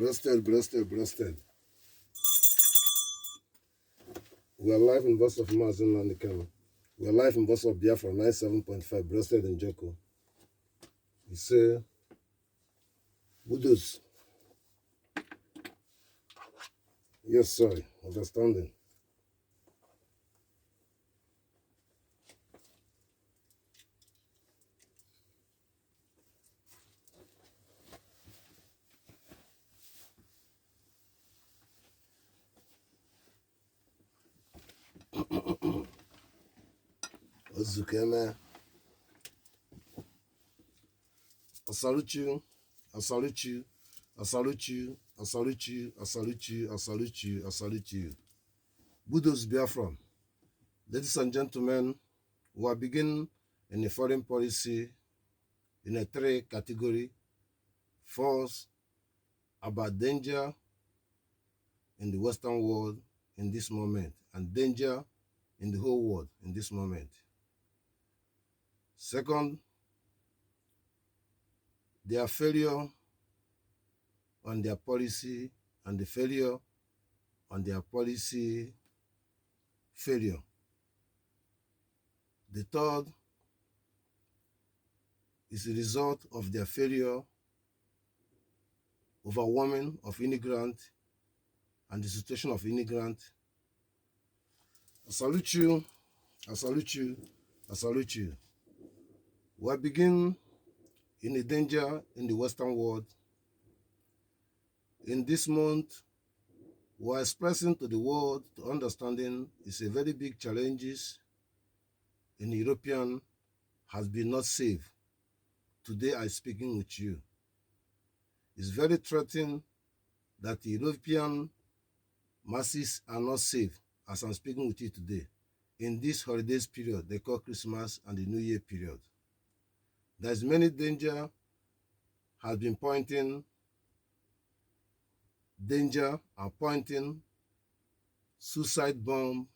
Breasted. We are live in Voice of Mazin and the Kano. We are live in Voice of Biafra 97.5, Breasted in Joko. We say, Buddhas. Yes, sorry, understanding. Ozukeme. I salute you. I salute you. I salute you. I salute you. I salute you. I salute you. I salute you. Buddhas Biafran. Ladies and gentlemen, we are beginning in a foreign policy in a three category. First, about danger in the Western world in this moment and danger in the whole world in this moment. Second, their failure on their policy and the failure on their policy failure. The third is the result of their failure, overwhelming of immigrants and the situation of immigrants. I salute you, I salute you, I salute you. We begin in a danger in the Western world. In this month, we are expressing to the world to understanding is a very big challenges in European has been not safe. Today I'm speaking with you. It's very threatening that the European masses are not safe as I'm speaking with you today. In this holidays period, they call Christmas and the New Year period. There's many danger has been pointing danger and pointing suicide bomb,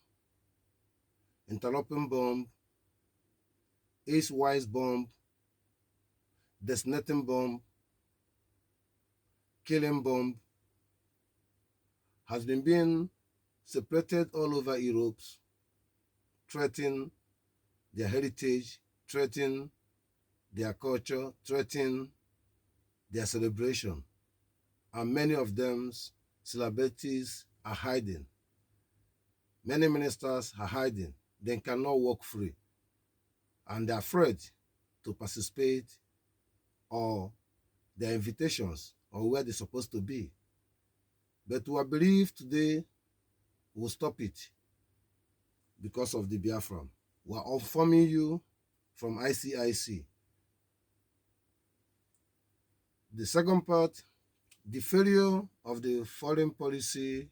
interloping bomb, ace-wise bomb, detonating bomb, killing bomb has been being separated all over Europe, threatening their heritage, threatening their culture, threatening their celebration. And many of them, celebrities are hiding. Many ministers are hiding. They cannot walk free. And they're afraid to participate or their invitations or where they're supposed to be. But we believe today we'll stop it because of the Biafran. We're informing you from ICIC. The second part, the failure of the foreign policy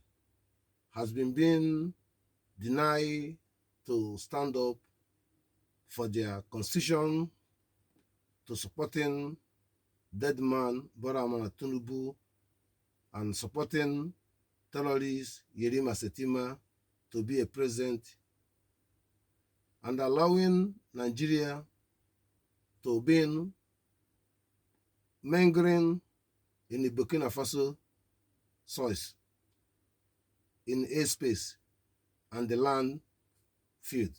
has been being denied to stand up for their constitution, to supporting dead man Boko Haram and Esmen, and supporting terrorist Yerima Setima to be a president, and allowing Nigeria to be mingling in the Burkina Faso soils, in airspace and the land field.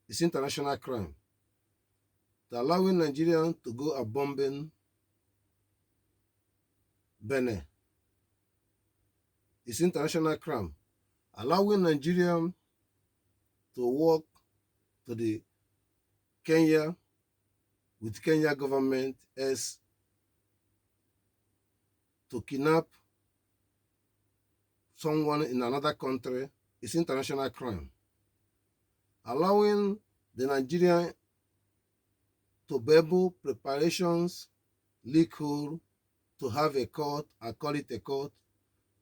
It's international crime. To allowing Nigerians to go a bombing Benin. It's international crime. Allowing Nigerians to walk to the Kenya with Kenya government as to kidnap someone in another country is international crime. Allowing the Nigerian to babble preparations, leak hole, to have a court, I call it a court,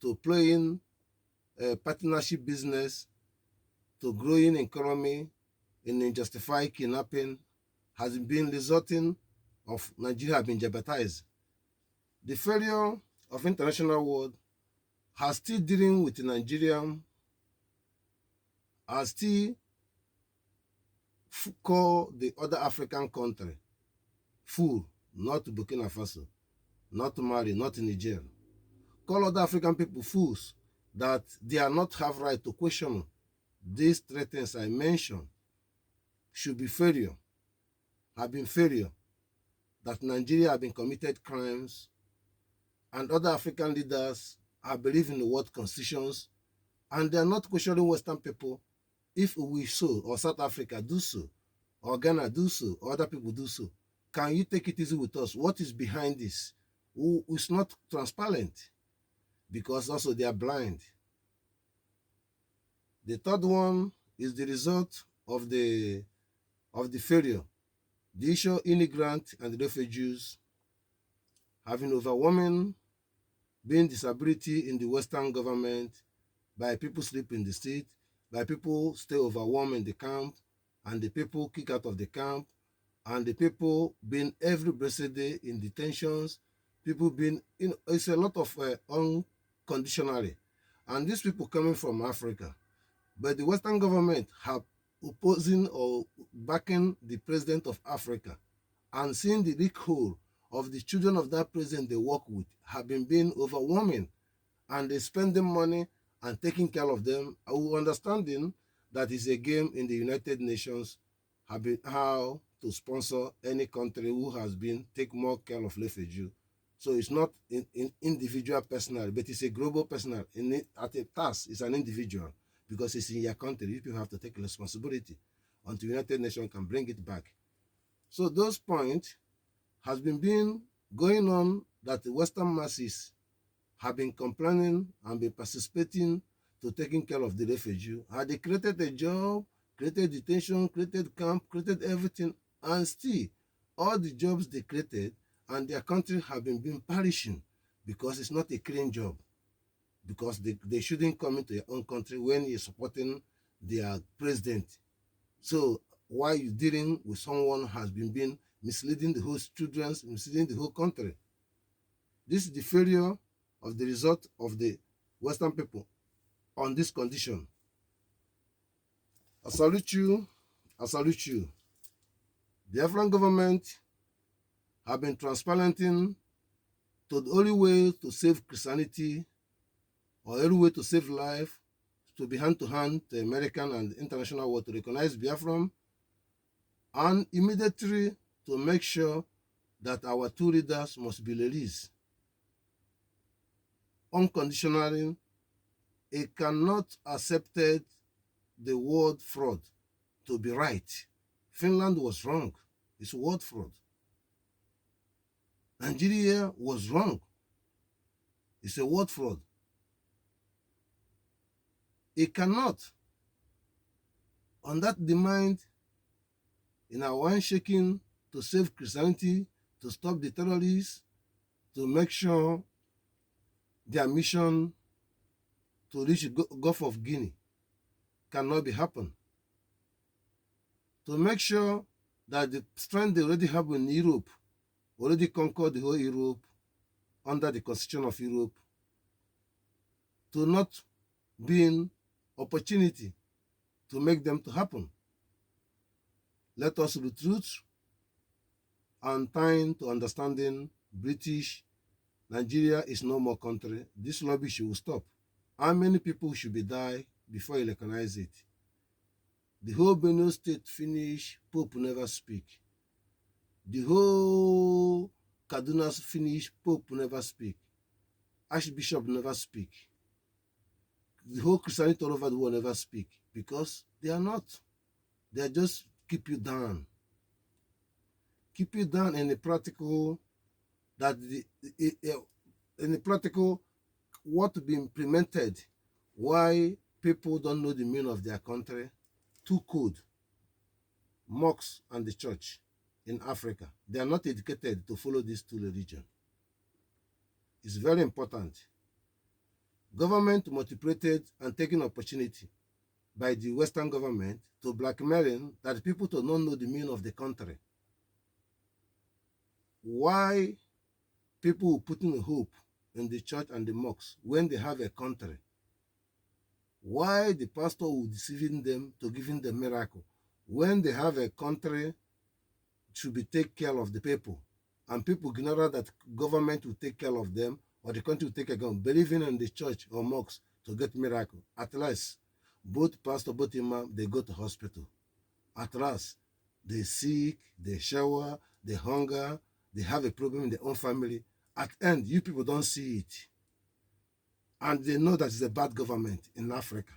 to play in a partnership business, to growing economy, in unjustified kidnapping, has been resulting of Nigeria being jeopardized. The failure of international world has still dealing with Nigeria, has still call the other African country fool, not Burkina Faso, not to marry, not in Niger. Call other African people fools that they are not have right to question these threats I mentioned should be failure, have been failure, that Nigeria have been committed crimes, and other African leaders are believing in the world constitutions, and they are not questioning Western people if we so, or South Africa do so, or Ghana do so, or other people do so. Can you take it easy with us? What is behind this? It's not transparent, because also they are blind. The third one is the result of the failure. The issue of immigrants and refugees having overwhelming being disability in the Western government, by people sleep in the street, by people stay overwhelmed in the camp, and the people kick out of the camp, and the people being every blessed day in detentions, people being, it's a lot of unconditionally. And these people coming from Africa, but the Western government have opposing or backing the president of Africa, and seeing the leak hole of the children of that president they work with have been being overwhelming, and they spending money and taking care of them, understanding that it's a game in the United Nations how to sponsor any country who has been take more care of refugee. So it's not in individual personal, but it's a global personal. At a task, it's an individual, because it's in your country. You people have to take responsibility until the United Nations can bring it back. So those points has been going on, that the Western masses have been complaining and been participating to taking care of the refugee. And they created a job, created detention, created camp, created everything, and still all the jobs they created and their country have been perishing, because it's not a clean job, because they shouldn't come into your own country when you're supporting their president. So why you dealing with someone has been misleading the whole children, misleading the whole country? This is the failure of the result of the Western people on this condition. I salute you. I salute you. The Biafran government have been transparenting to the only way to save Christianity, or only way to save life, to be hand to hand to American and international world to recognize Biafran, and immediately to make sure that our two leaders must be released unconditionally. It cannot accepted the word fraud to be right. Finland was wrong. It's word fraud. Nigeria was wrong. It's a word fraud. It cannot, on that demand, in our handshaking to save Christianity, to stop the terrorists, to make sure their mission to reach Gulf of Guinea cannot be happen. To make sure that the strength they already have in Europe, already conquered the whole Europe under the Constitution of Europe, to not be an opportunity to make them to happen. Let us retreat and time to understanding British, Nigeria is no more country. This lobby should stop. How many people should be die before you recognize it? The whole Benue state finish, Pope never speak. The whole Kaduna finish, Pope never speak. Archbishop never speak. The whole Christianity all over the world never speak, because they are not. They are just keep you down. Keep you down in the practical, that in the practical, what to be implemented, why people don't know the meaning of their country. Two code, mosques and the church in Africa. They are not educated to follow these two religions. It's very important. Government multiplied and taking opportunity by the Western government to blackmailing that people to not know the meaning of the country. Why people putting hope in the church and the mosques when they have a country? Why the pastor will deceiving them to giving them miracle when they have a country should be take care of the people? and people ignore that government will take care of them, or the country will take care of them, believing in the church or mosques to get miracle. At last, both pastor, both imam, they go to hospital. At last, they sick, they shower, they hunger, they have a problem in their own family. At end, you people don't see it. And they know that it's a bad government in Africa.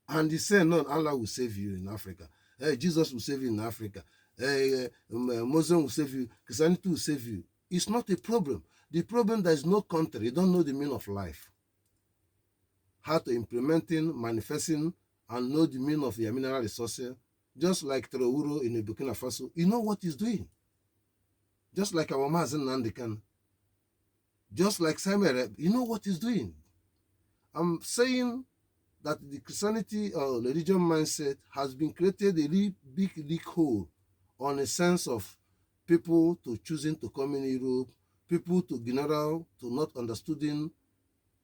And they say, no, Allah will save you in Africa. Hey, Jesus will save you in Africa. Hey, Muslim will save you. Christianity will save you. It's not a problem. The problem, there is no country. You don't know the meaning of life. How to implementing, manifesting, and know the meaning of your mineral resources. Just like Traoré in Burkina Faso, you know what he's doing. Just like our Mazen Nandekan. Just like Simon, you know what he's doing. I'm saying that the Christianity or religion mindset has been created a really big leak hole on a sense of people to choosing to come in Europe, people to general to not understanding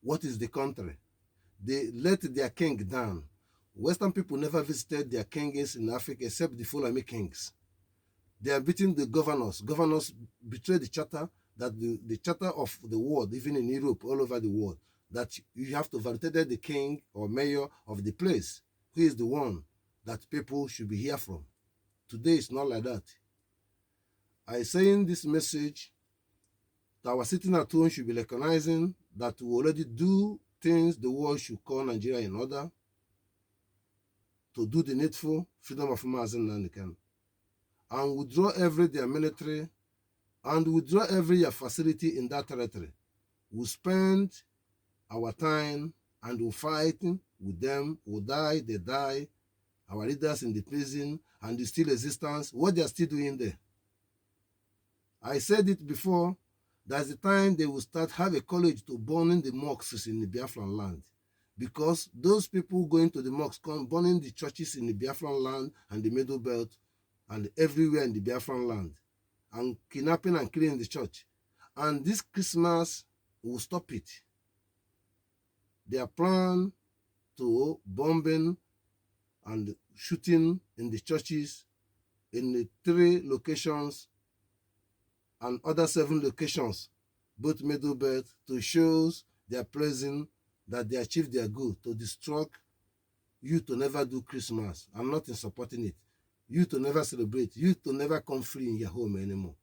what is the country. They let their king down. Western people never visited their kings in Africa except the Fulami kings. They are beating the governors. Governors betray the charter, that the charter of the world, even in Europe, all over the world, that you have to validate the king or mayor of the place, who is the one that people should be here from. Today it's not like that. I saying this message that our sitting at home should be recognizing that we already do things the world should call Nigeria in order to do the needful freedom of Mazen Nandekan, and withdraw every their military and withdraw every facility in that territory. We spend our time and we fight with them. We die, they die. Our leaders in the prison and the still existence, what they are still doing there. I said it before, there's a time they will start have a college to burning the mosques in the Biafran land. Because those people going to the mosques, burning the churches in the Biafran land and the Middle Belt and everywhere in the Biafran land, and kidnapping and killing the church. And this Christmas will stop it. Their plan to bombing and shooting in the churches in the 3 locations and other 7 locations, both Middle Belt, to show their praising that they achieved their goal, to distract you to never do Christmas. I'm not in supporting it. You to never celebrate, you to never come free in your home anymore,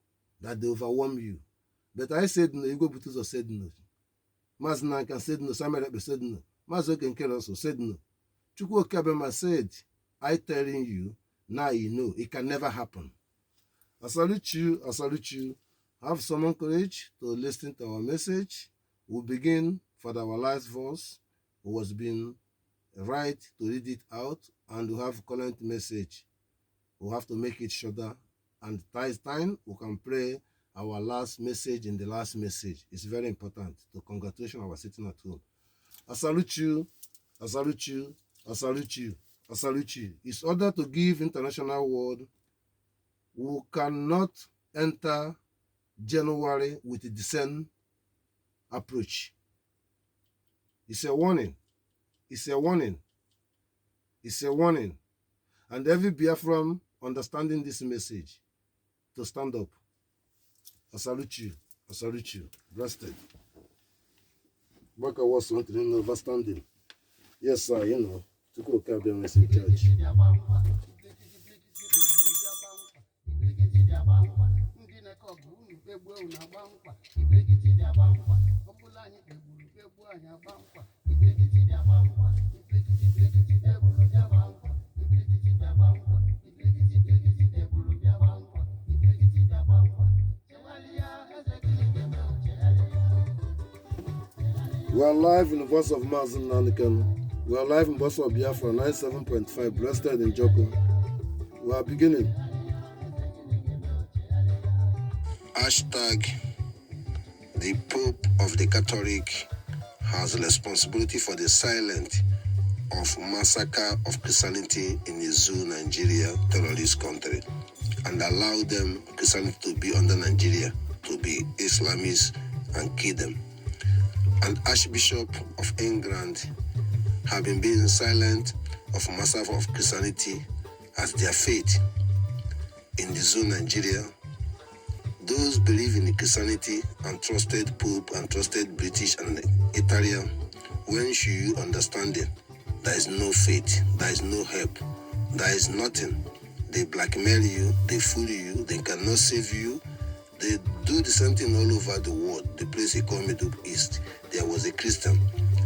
that they overwhelm you. But I said no, Igbo Butuzo said no. Maznan said no, Samuel said no, Mazoken also said no. Chukwu Kabema said, I telling you, now you know, it can never happen. I salute you, I salute you. Have some courage to listen to our message. We'll begin for our last verse, who was being right to read it out, and we have current message. We'll have to make it shorter, and this time we can pray our last message in the last message. It's very important to congratulate our sitting at home. I salute you, I salute you, I salute you, I salute you. It's order to give international word. We cannot enter January with a descent approach. It's a warning. It's a warning. It's a warning. And every Biafran understanding this message to stand up. I salute you. I salute you. Blessed. Baka was something overstanding. Yes, sir, you know. To go carry message church. We are live in the voice of Mazen Nandekan. We are live in voice of Biafra 97.5, blessed in Joko. We are beginning. Hashtag the Pope of the Catholic has responsibility for the silence of massacre of Christianity in the zoo Nigeria terrorist country, and allow them Christianity to be under Nigeria, to be Islamists and kill them. And Archbishop of England have been being silent of massacre of Christianity as their fate in the zoo Nigeria, those believe in Christianity and trusted Pope and trusted British and Italian, when should you understand it? There is no faith, there is no help, there is nothing. They blackmail you, they fool you, they cannot save you. They do the same thing all over the world. The place they call Middle East, there was a Christian,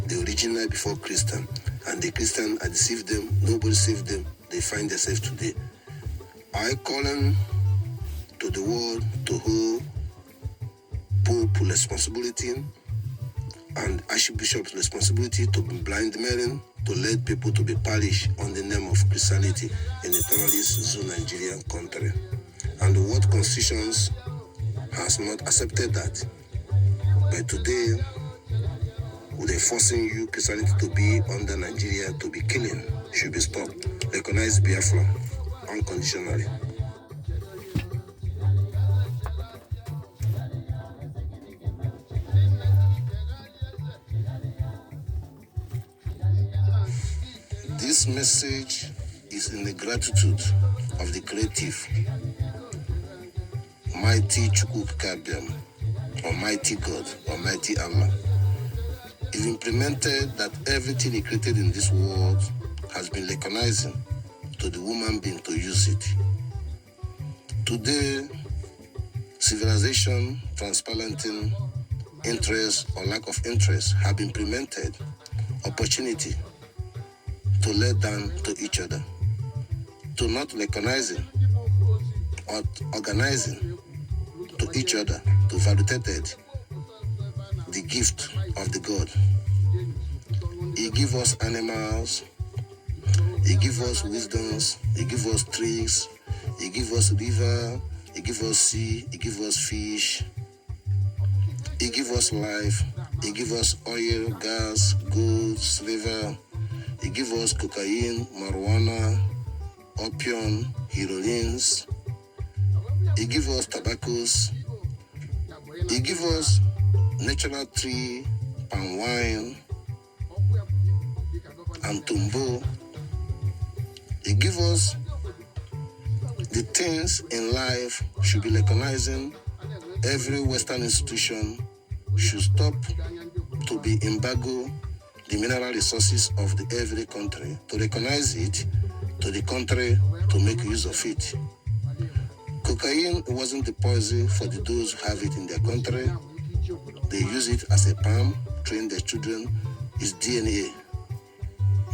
the original before Christian, and the Christian had deceived them, nobody saved them, they find themselves today. I calling to the world to hold Pope responsibility and Archbishop's responsibility to be blackmailing, to let people to be perished on the name of Christianity in the terrorist zone Nigerian country. And the world constitutions has not accepted that. But today, they're forcing you, Christianity, to be under Nigeria, to be killing, should be stopped. Recognize Biafra unconditionally. This message is in the gratitude of the creative, mighty Chukwukabiam, Almighty God, Almighty Allah. He implemented that everything he created in this world has been recognizing to the woman being to use it. Today, civilization, transparenting, interest or lack of interest have been implemented, opportunity to let down to each other, to not recognizing or organizing to each other, to validate the gift of the God. He give us animals, he give us wisdoms, he give us trees, he give us river, he give us sea, he give us fish, he give us life, he give us oil, gas, gold, silver, he give us cocaine, marijuana, opium, heroines, he give us tobaccos, he give us natural tree, palm wine, and tumbo. He give us the things in life should be recognizing. Every Western institution should stop to be embargo the mineral resources of every country, to recognize it, to the country to make use of it. Cocaine wasn't the poison for those who have it in their country. They use it as a palm, train their children, it's DNA.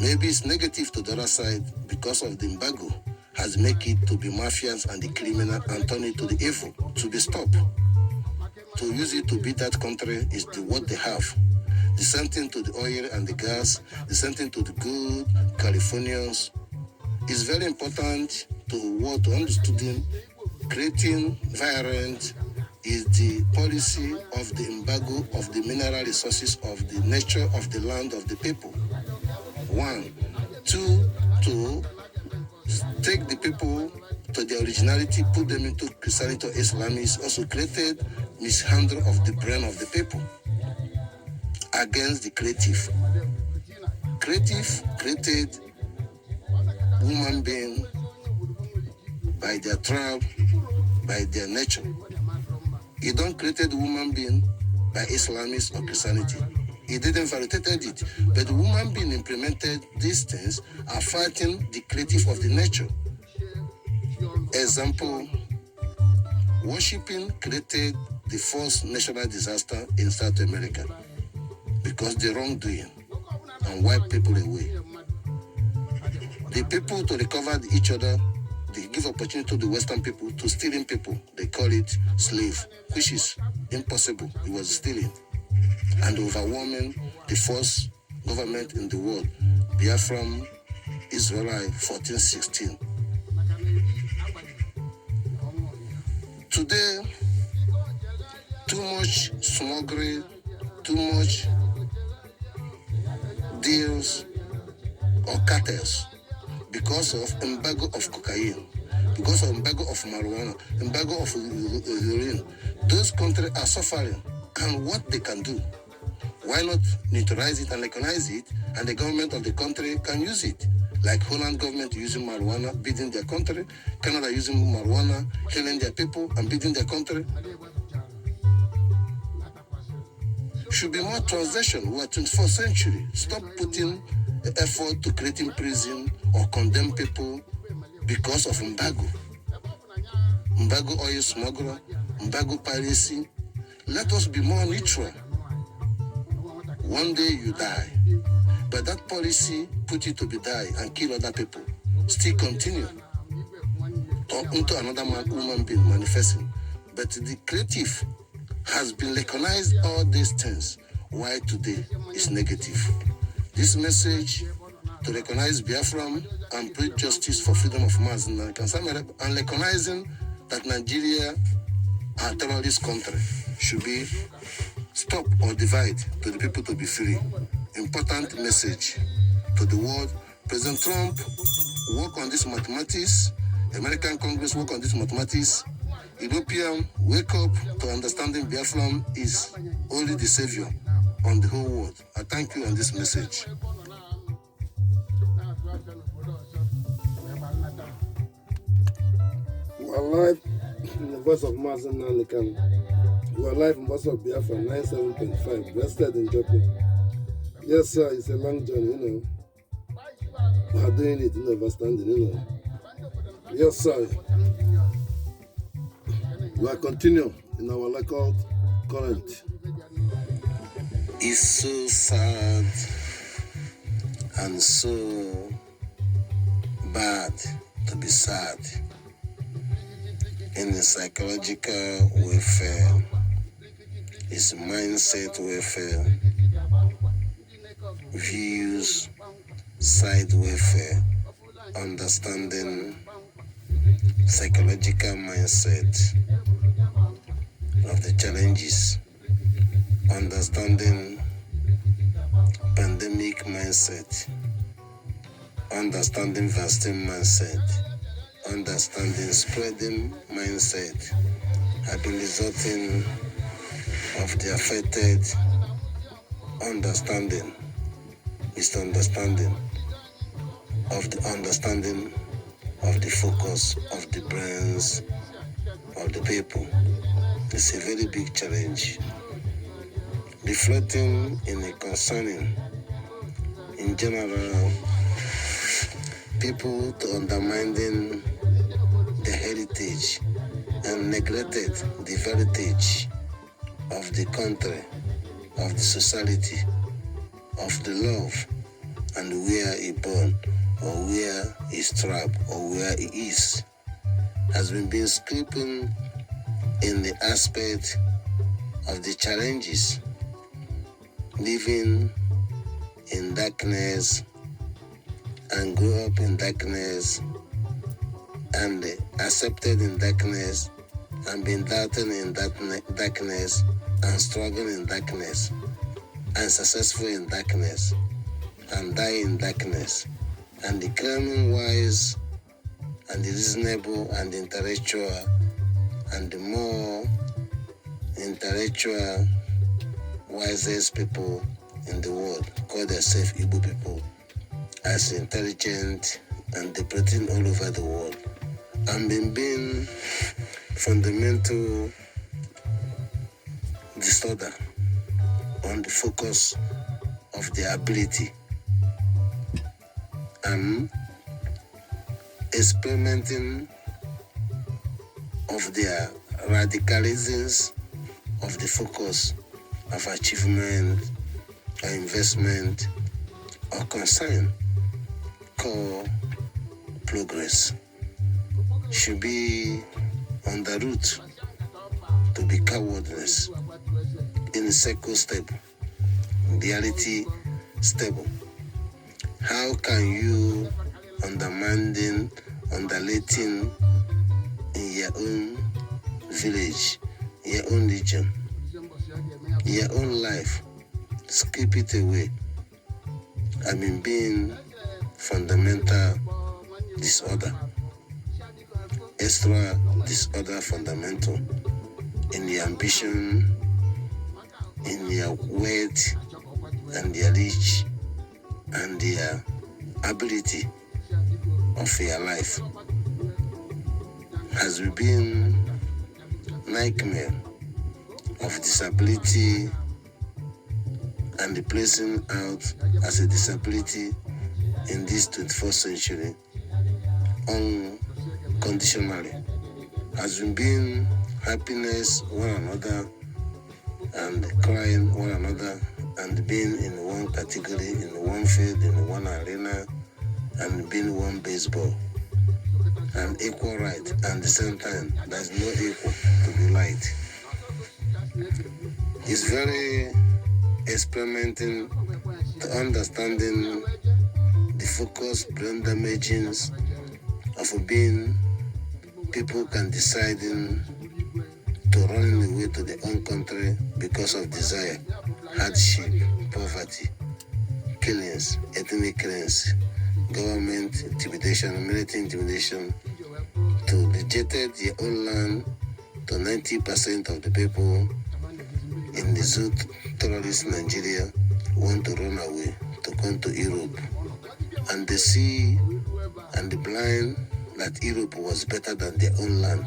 Maybe it's negative to the other side because of the embargo has made it to be mafias and the criminal and turn it to the evil, to be stopped. To use it to beat that country is what they have. The same thing to the oil and the gas, the same thing to the good Californians. It's very important to understand creating variant is the policy of the embargo of the mineral resources of the nature of the land of the people. 1. 2, to take the people to their originality, put them into Christianity or Islam is also created mishandle of the brain of the people against the creative. Creative created human being by their tribe, by their nature. He don't created human being by Islamists or Christianity. He didn't validate it, but the human being implemented these things are fighting the creative of the nature. Example, worshipping created the first national disaster in South America because the wrongdoing and wipe people away. The people to recover each other, they give opportunity to the Western people to stealing people. They call it slave, which is impossible. It was stealing. And overwhelming the first government in the world, Biafran, Israelite, 1416. Today, too much smuggling, too much deals or cartels because of embargo of cocaine, because of embargo of marijuana, embargo of urine. Those countries are suffering. And what they can do, why not neutralize it and recognize it, and the government of the country can use it Like Holland government using marijuana, bidding their country. Canada using marijuana, killing their people and bidding their country. Should be more transition. We are 21st century. Stop putting the effort to creating prison or condemn people because of embargo. Embargo oil smuggler, embargo piracy. Let us be more neutral. One day you die. But that policy put you to be die and kill other people. Still continue. Or into another human being manifesting. But the creative has been recognized all these things. Why today is negative? This message to recognize Biafran and preach justice for freedom of mass and recognizing that Nigeria, a terrorist country, should be stop or divide to the people to be free. Important message to the world. President Trump work on this mathematics. American Congress work on this mathematics. European wake up to understanding Biafran is only the savior on the whole world. I thank you on this message. We are live in the voice of Mazen Nalikan. We are live in voice of Biafra 97.5. Rested in Jopping. Yes, sir, it's a long journey, We are doing it, understanding, Yes, sir. We are continuing in our local current. It's so sad and so bad to be sad. In the psychological warfare, it's mindset warfare, views, side warfare, understanding psychological mindset of the challenges, understanding pandemic mindset, understanding vaccine mindset, understanding spreading mindset have been resulting of the affected understanding is the understanding of the focus of the brains of the people. It's a very big challenge. Reflecting in a concerning, in general, people to undermining the heritage and neglected the heritage of the country, of the society, of the love, and where he born, or where he's trapped, or where he is, has been scraping in the aspect of the challenges, living in darkness and grow up in darkness and accepted in darkness and been doubted in darkness and struggling in darkness and successful in darkness and die in darkness, and the claiming wise and the reasonable and the intellectual and the more intellectual wisest people in the world call themselves Igbo people as intelligent and debating all over the world and being fundamental disorder on the focus of their ability and experimenting of their radicalisms of the focus of achievement or investment or concern called progress should be on the route to be cowardness in a circle stable, reality stable. How can you undermining, underlating in your own village, your own region, your own life, skip it away? I mean, being fundamental disorder, extra disorder fundamental in the ambition, in their weight and their reach and their ability of your life has been nightmare of disability and the placing out as a disability in this 21st century unconditionally has been happiness one another and crying one another and being in one category, in one field, in one arena, and being one baseball and equal right, and at the same time there's no equal to be right. It's very experimenting to understanding the focus brain damagings of being people can decide to running away to their own country because of desire, hardship, poverty, killings, ethnic killings, government intimidation, military intimidation, to rejected their own land to 90% of the people in the zoo terrorist Nigeria want to run away to come to Europe. And they see and the blind that Europe was better than their own land.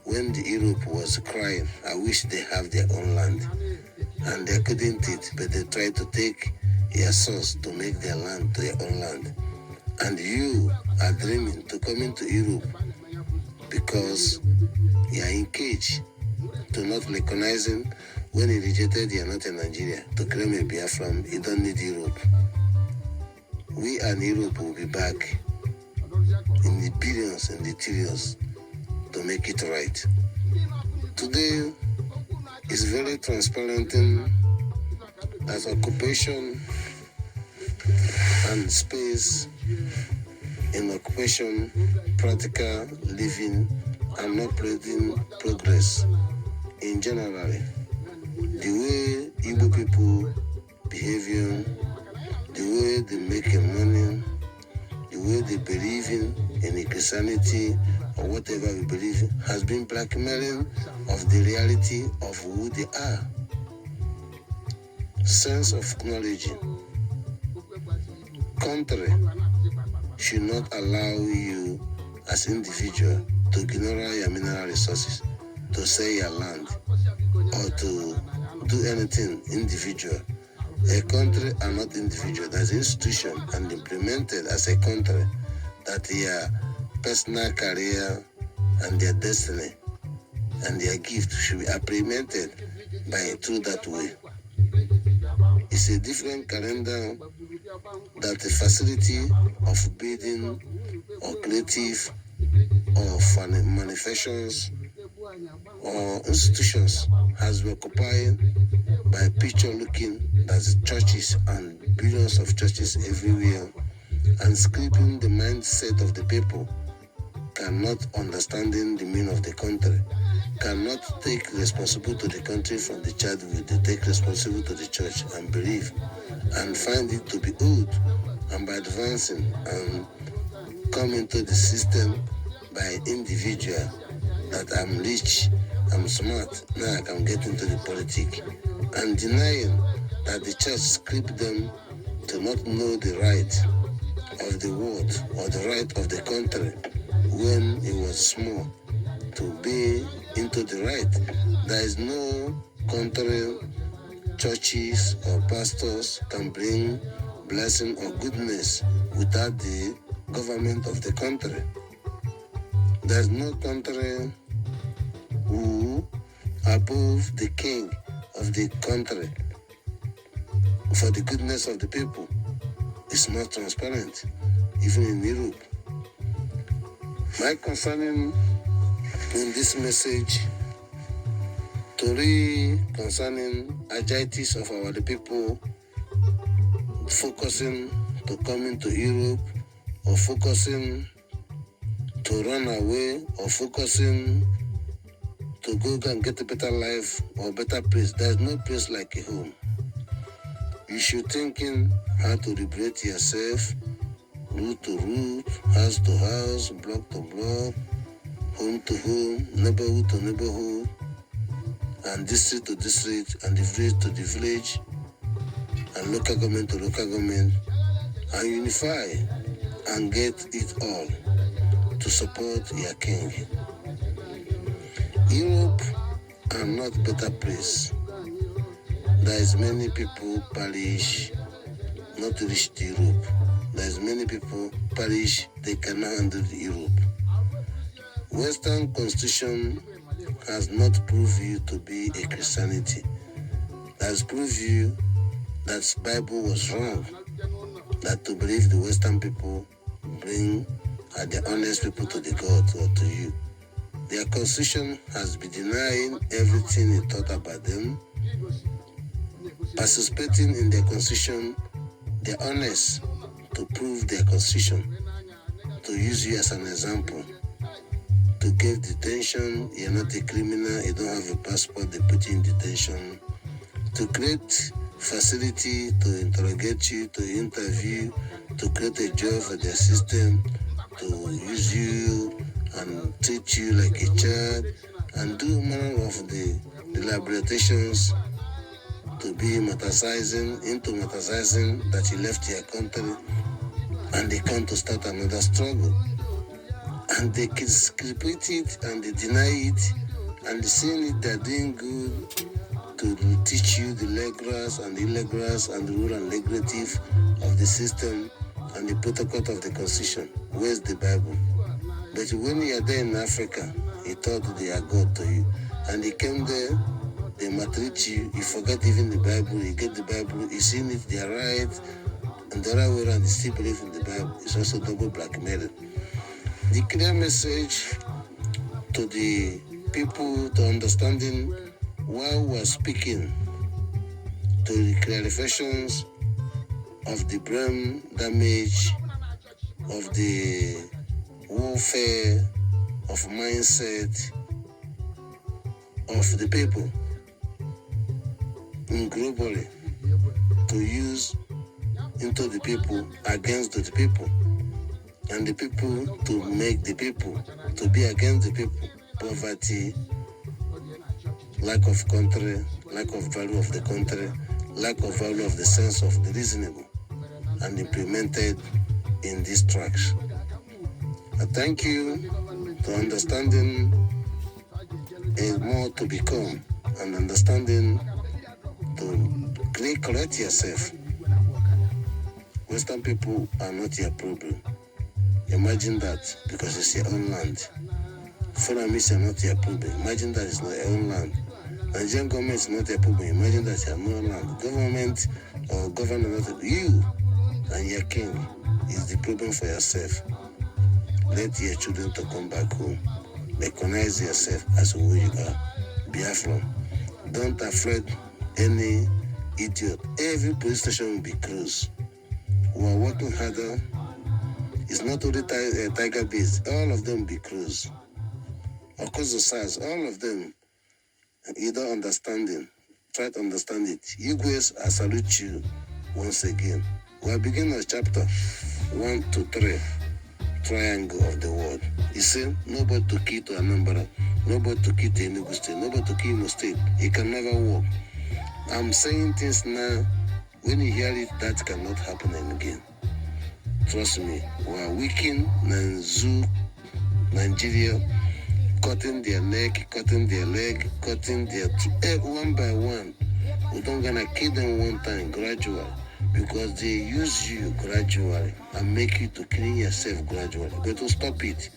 When the Europe was crying, I wish they have their own land. And they couldn't it, but they tried to take their source to make their land to their own land. And you are dreaming to come into Europe because you are in cage to not recognizing when he rejected you are not in Nigeria. To claim a Biafran, you don't need Europe. We and Europe will be back in the billions and the trillions to make it right. Today is very transparent as occupation and space in occupation, practical living, and not progress in general. The way Igbo people behaving, the way they make money, the way they believe in Christianity or whatever we believe in, has been blackmailing of the reality of who they are. Sense of knowledge. Country should not allow you as individual to ignore your mineral resources, to sell your land, or to do anything individual. A country are not individual. There's an institution and implemented as a country that their personal career and their destiny and their gift should be implemented through that way. It's a different calendar that the facility of building or creative or manufacturers or institutions has been occupied by picture looking as churches and billions of churches everywhere, and scripting the mindset of the people, cannot understanding the meaning of the country, cannot take responsibility to the country from the childhood. They take responsibility to the church and believe and find it to be old, and by advancing and come into the system by individual that I'm rich, I'm smart, now I can get into the politics, and denying that the church script them to not know the right of the world or the right of the country when it was small to be into the right. There is no country, churches or pastors can bring blessing or goodness without the government of the country. There's no country who above the king of the country for the goodness of the people. It's not transparent, even in Europe. My concerning in this message to read concerning anxieties of our people focusing to come into Europe or focusing to run away or focusing to go and get a better life or better place. There's no place like a home. You should thinking how to liberate yourself, root to root, house to house, block to block, home to home, neighborhood to neighborhood, and district to district, and the village to the village, and local government to local government, and unify and get it all to support your king. Europe are not better place. There is many people perish not reach the Europe. There is many people perish, they cannot handle Europe. Western constitution has not proved you to be a Christianity. It has proved you that Bible was wrong. That to believe the Western people bring the honest people to the God or to you. Their constitution has been denying everything you thought about them. Participating in their constitution, they're honest to prove their constitution, to use you as an example, to give detention. You're not a criminal, you don't have a passport, they put you in detention, to create facility to interrogate you, to interview, to create a job for their system, to use you and treat you like a child, and do more of the rehabilitations to be metasizing that you left your country and they come to start another struggle. And they repeat it and they deny it and they saying it they're doing good to teach you the legals and the illegals and the rule and legislative of the system and the protocol of the constitution. Where's the Bible? But when you are there in Africa, he thought they are God to you. And he came there, they maltreat you, you forget even the Bible, you get the Bible, you see it, they are right, and the other way around, you still believe in the Bible. It's also double blackmailing. The clear message to the people to understanding while we are speaking to the clarifications of the brain damage, of the warfare, of mindset of the people globally to use into the people against the people, and the people to make the people to be against the people. Poverty, lack of country, lack of value of the country, lack of value of the sense of the reasonable, and implemented in these tracks. I thank you for understanding is more to become, and understanding to correct yourself. Western people are not your problem. Imagine that, because it's your own land. Fulami are not your problem. Imagine that it's not your own land. Nigerian government is not your problem. Imagine that it's your own land. Government or governor, not you and your king is the problem for yourself. Let your children to come back home. Recognize yourself as who you are. Biafran. Don't afraid any idiot. Every police station will be closed. We are working harder. It's not only tiger based. All of them will be closed. Of course, the size, all of them. You don't understand it. Try to understand it. You guys, I salute you once again. We are beginning of chapter 1 to 3. Triangle of the world. You see, nobody to key to Anambra, nobody to key to Enugu State, nobody to key Imo State. It can never work. I'm saying things now. When you hear it, that cannot happen again. Trust me. We are weakening Nigeria, cutting their neck, cutting their leg, cutting their one by one. We don't gonna kill them one time, gradual. Because they use you gradually and make you to clean yourself gradually. But to stop it,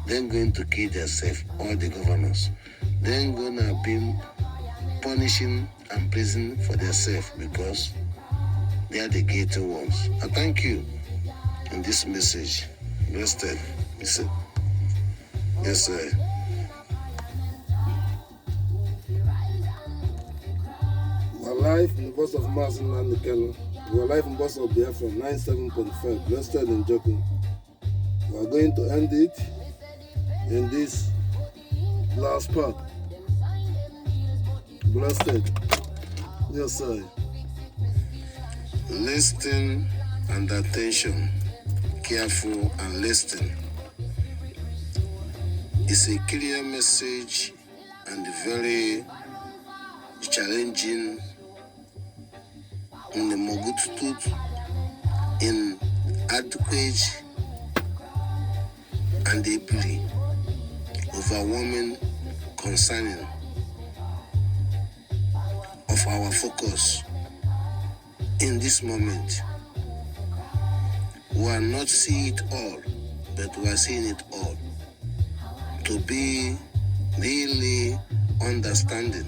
then going to kill yourself, all the governors. Then gonna be punishing and prison for themselves because they are the guilty ones. I thank you in this message. Blessed. Listen. Yes, sir. My life in the boss of Masin and the Kennel. We are live in boss of Biafra 97.5. Blessed and joking. We are going to end it in this last part. Blessed. Yes, sir. Listen and attention. Careful and listen. It's a clear message and very challenging in the multitude, in adequate and deeply overwhelming concerning of our focus in this moment. We are not seeing it all, but we are seeing it all. To be really understanding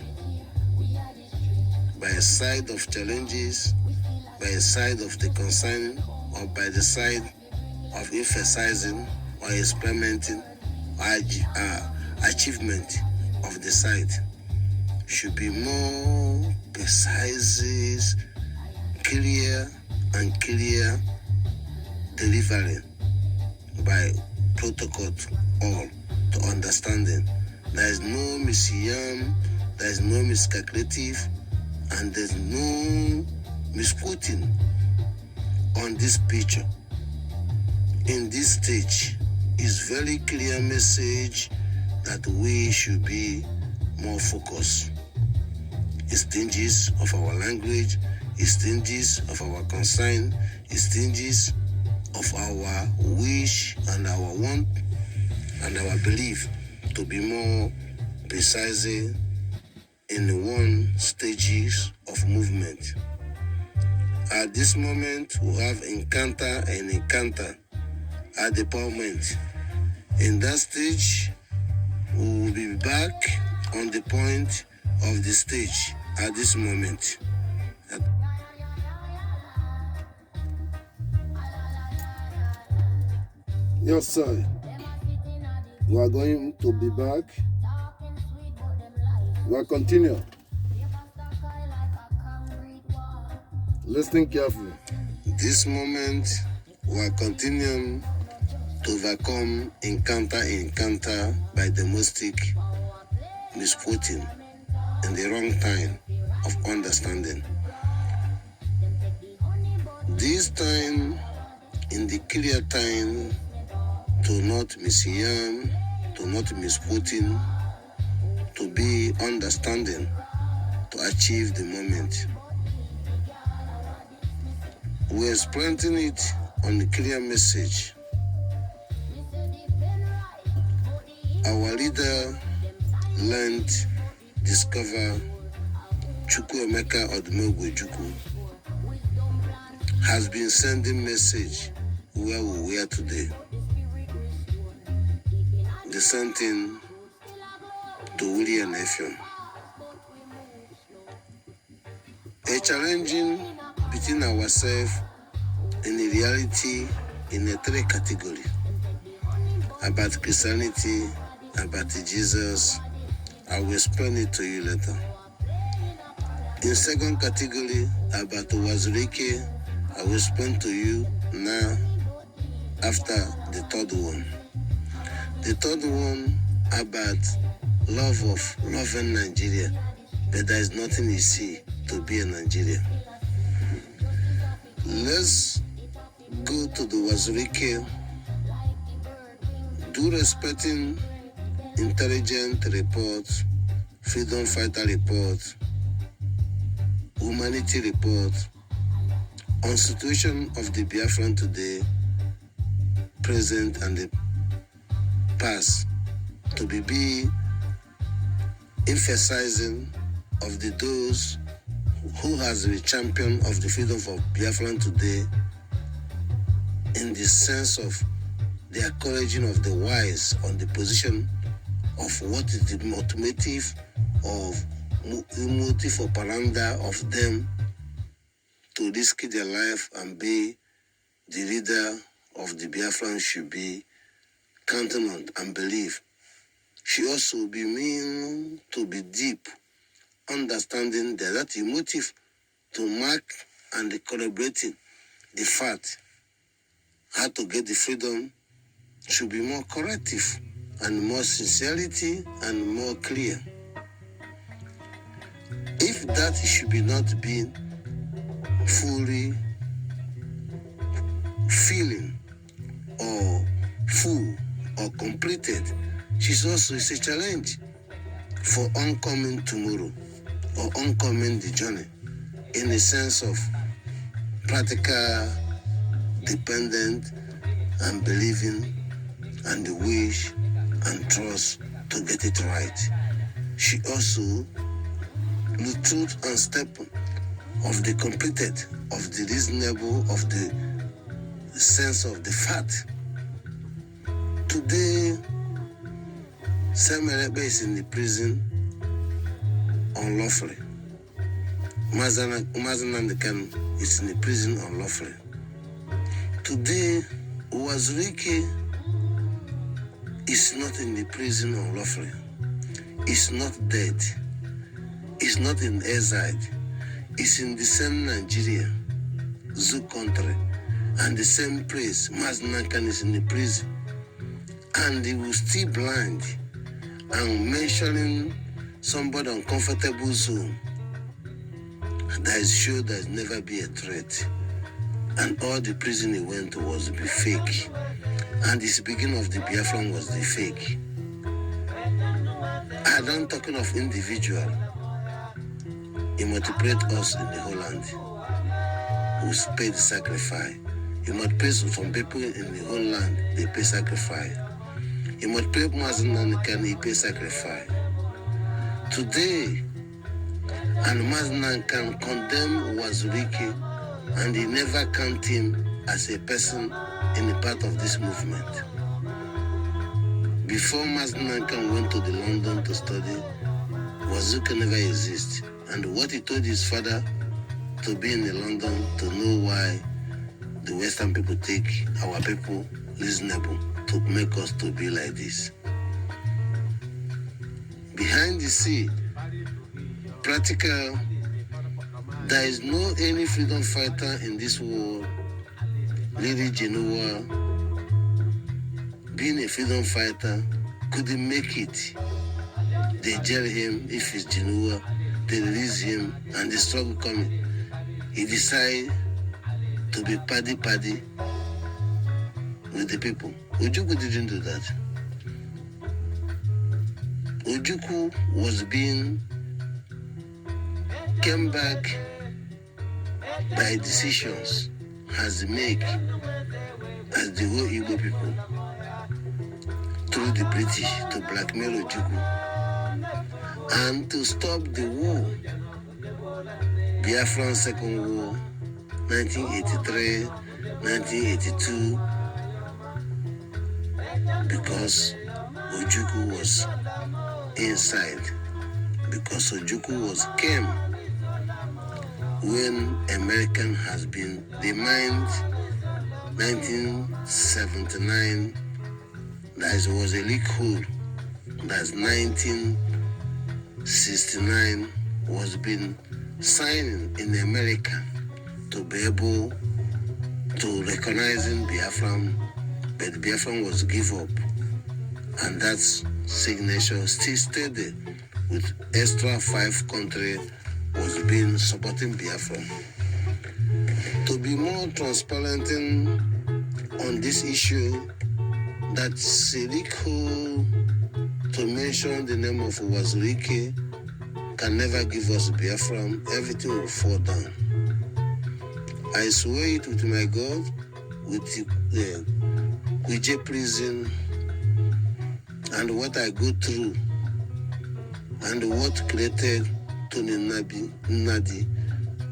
by a side of challenges, by a side of the concern, or by the side of emphasizing or experimenting or achievement of the side should be more precise, clear and clear delivery by protocol all to understanding. There is no misyan, there is no miscalculative, and there's no misquoting on this picture. In this stage is very clear message that we should be more focused. Exchanges of our language, exchanges of our concern, exchanges of our wish and our want and our belief to be more precise in one stages of movement. At this moment, we have encounter and encounter at the moment. In that stage, we will be back on the point of the stage at this moment. Yes, sir. We are going to be back. We will continue. Listen carefully. This moment, we are continuing to overcome encounter by domestic misquoting in the wrong time of understanding. This time, in the clear time, to not misyan, to not misquoting, to be understanding, to achieve the moment. We are sprinting it on the clear message. Our leader learned, discover Chukwuemeka Odumegwu has been sending message where we are today. The same thing to William FM. A challenging between ourselves in a reality in a three category. About Christianity, about Jesus, I will explain it to you later. In second category, about Wazirike, I will explain to you now after the third one. The third one about loving Nigeria, but there is nothing easy to be a Nigerian. Let's go to the Wazirike. Do respecting intelligent reports, freedom fighter reports, humanity reports on situation of the Biafran today, present and the past, to be emphasizing of the those who has been champion of the freedom of Biafran today in the sense of the encouraging of the wise on the position of what is the motive operandi of them to risk their life and be the leader of the Biafran should be counting on and believe. She also be mean to be deep, understanding that motive to mark and celebrating the fact how to get the freedom should be more corrective and more sincerity and more clear. If that should be not being fully feeling or full or completed, she's also is a challenge for oncoming tomorrow or oncoming the journey in the sense of practical, dependent, and believing and the wish and trust to get it right. She also the truth and step of the completed, of the reasonable, of the sense of the fact. Today, Samuel is in the prison unlawfully. Mazanandekan is in the prison unlawfully. Today, Wazirike is not in the prison unlawfully. Is not dead. Is not in exile. Is in the same Nigeria, Zoo country, and the same place. Mazanankan is in the prison. And he will still blind and mentioning somebody uncomfortable zone. That is sure there's never be a threat. And all the prison he went to was be fake. And the beginning of the Biafran was the fake. I don't talking of individual. He multiplied us in the whole land. Who paid the sacrifice. He multiplied some people in the whole land, they pay sacrifice. He multiplied Mazanan he pay sacrifice. Today, and Maznan can condemn Wazirike, and he never count him as a person in a part of this movement. Before Maznan went to the London to study, Wazirike never existed. And what he told his father to be in the London to know why the Western people take our people reasonable to make us to be like this. Behind the scene, practical, there is no any freedom fighter in this world, really genuine, being a freedom fighter, couldn't make it. They jail him if he's genuine, they release him, and the struggle coming. He decided to be paddy with the people. Ojukwu didn't do that. Ojukwu was came back by decisions as made as the whole Igbo people through the British to blackmail Ojukwu and to stop the war, Biafran Second War, 1983, 1982, because Ojukwu was inside, because Ojukwu came when American has been demined 1979, that was a leak hole, that's 1969 was been signing in America to be able to recognizing Biafran, but Biafran was give up, and that signature still stayed there with extra 5 countries was being supporting Biafra. To be more transparent on this issue, that Siriko to mention the name of Wazirike can never give us Biafra, everything will fall down. I swear it with my God, with the Kuje prison and what I go through and what created Tony Nadi,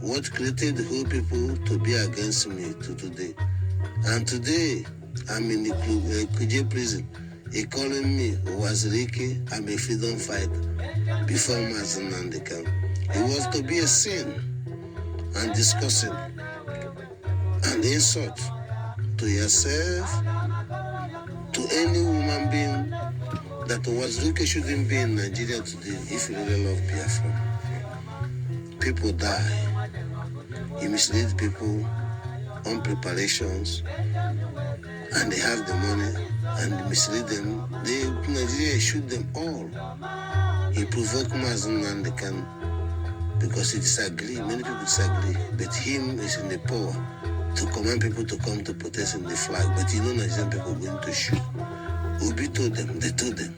what created the whole people to be against me to today. And today, I'm in the Kuje prison. He calling me Wazirike, I'm a freedom fighter. Before Mazanandekan, it was to be a sin and discussing and insult to yourself, to any human being that Wazirike shouldn't be in Nigeria today if you really love Biafra. People die. You mislead people on preparations and they have the money and mislead them. Nigeria shoot them all. He provoked Mazanandekan because he disagree. Many people disagree, but him is in the power to command people to come to protest in the flag. But Nigerian people are going to shoot. Obi told them, they told them,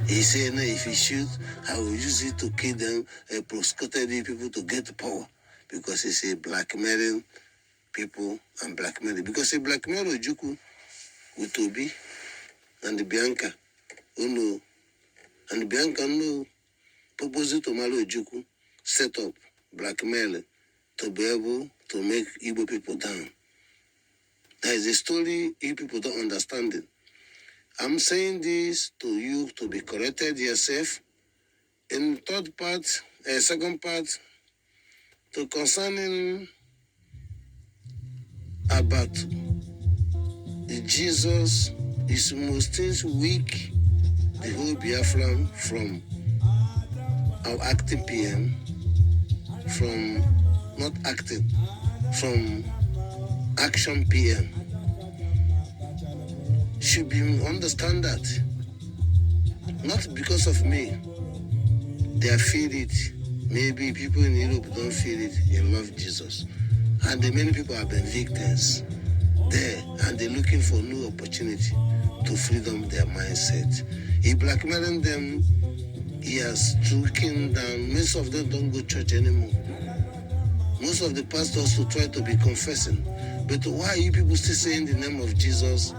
He said, no, if he shoots, I will use it to kill them, proscribe people to get power. Because he said blackmailing people and blackmailing. Because he blackmailed Ojukwu with Obi. and Bianca, Uno, and Bianca no purpose to marry Ojuku, set up blackmail to be able to make Igbo people down. There is a story you people don't understand it. I'm saying this to you to be corrected yourself. In second part, to concerning about Jesus is most things weak, the whole Biafran from our acting PM, from not acting, from action PM, should be understand that not because of me, they feel it. Maybe people in Europe don't feel it. They love Jesus. And many people have been victims there, and they're looking for new opportunity to freedom their mindset. He blackmailing them. He has stricken down. Most of them don't go to church anymore. Most of the pastors who try to be confessing. But why are you people still saying the name of Jesus?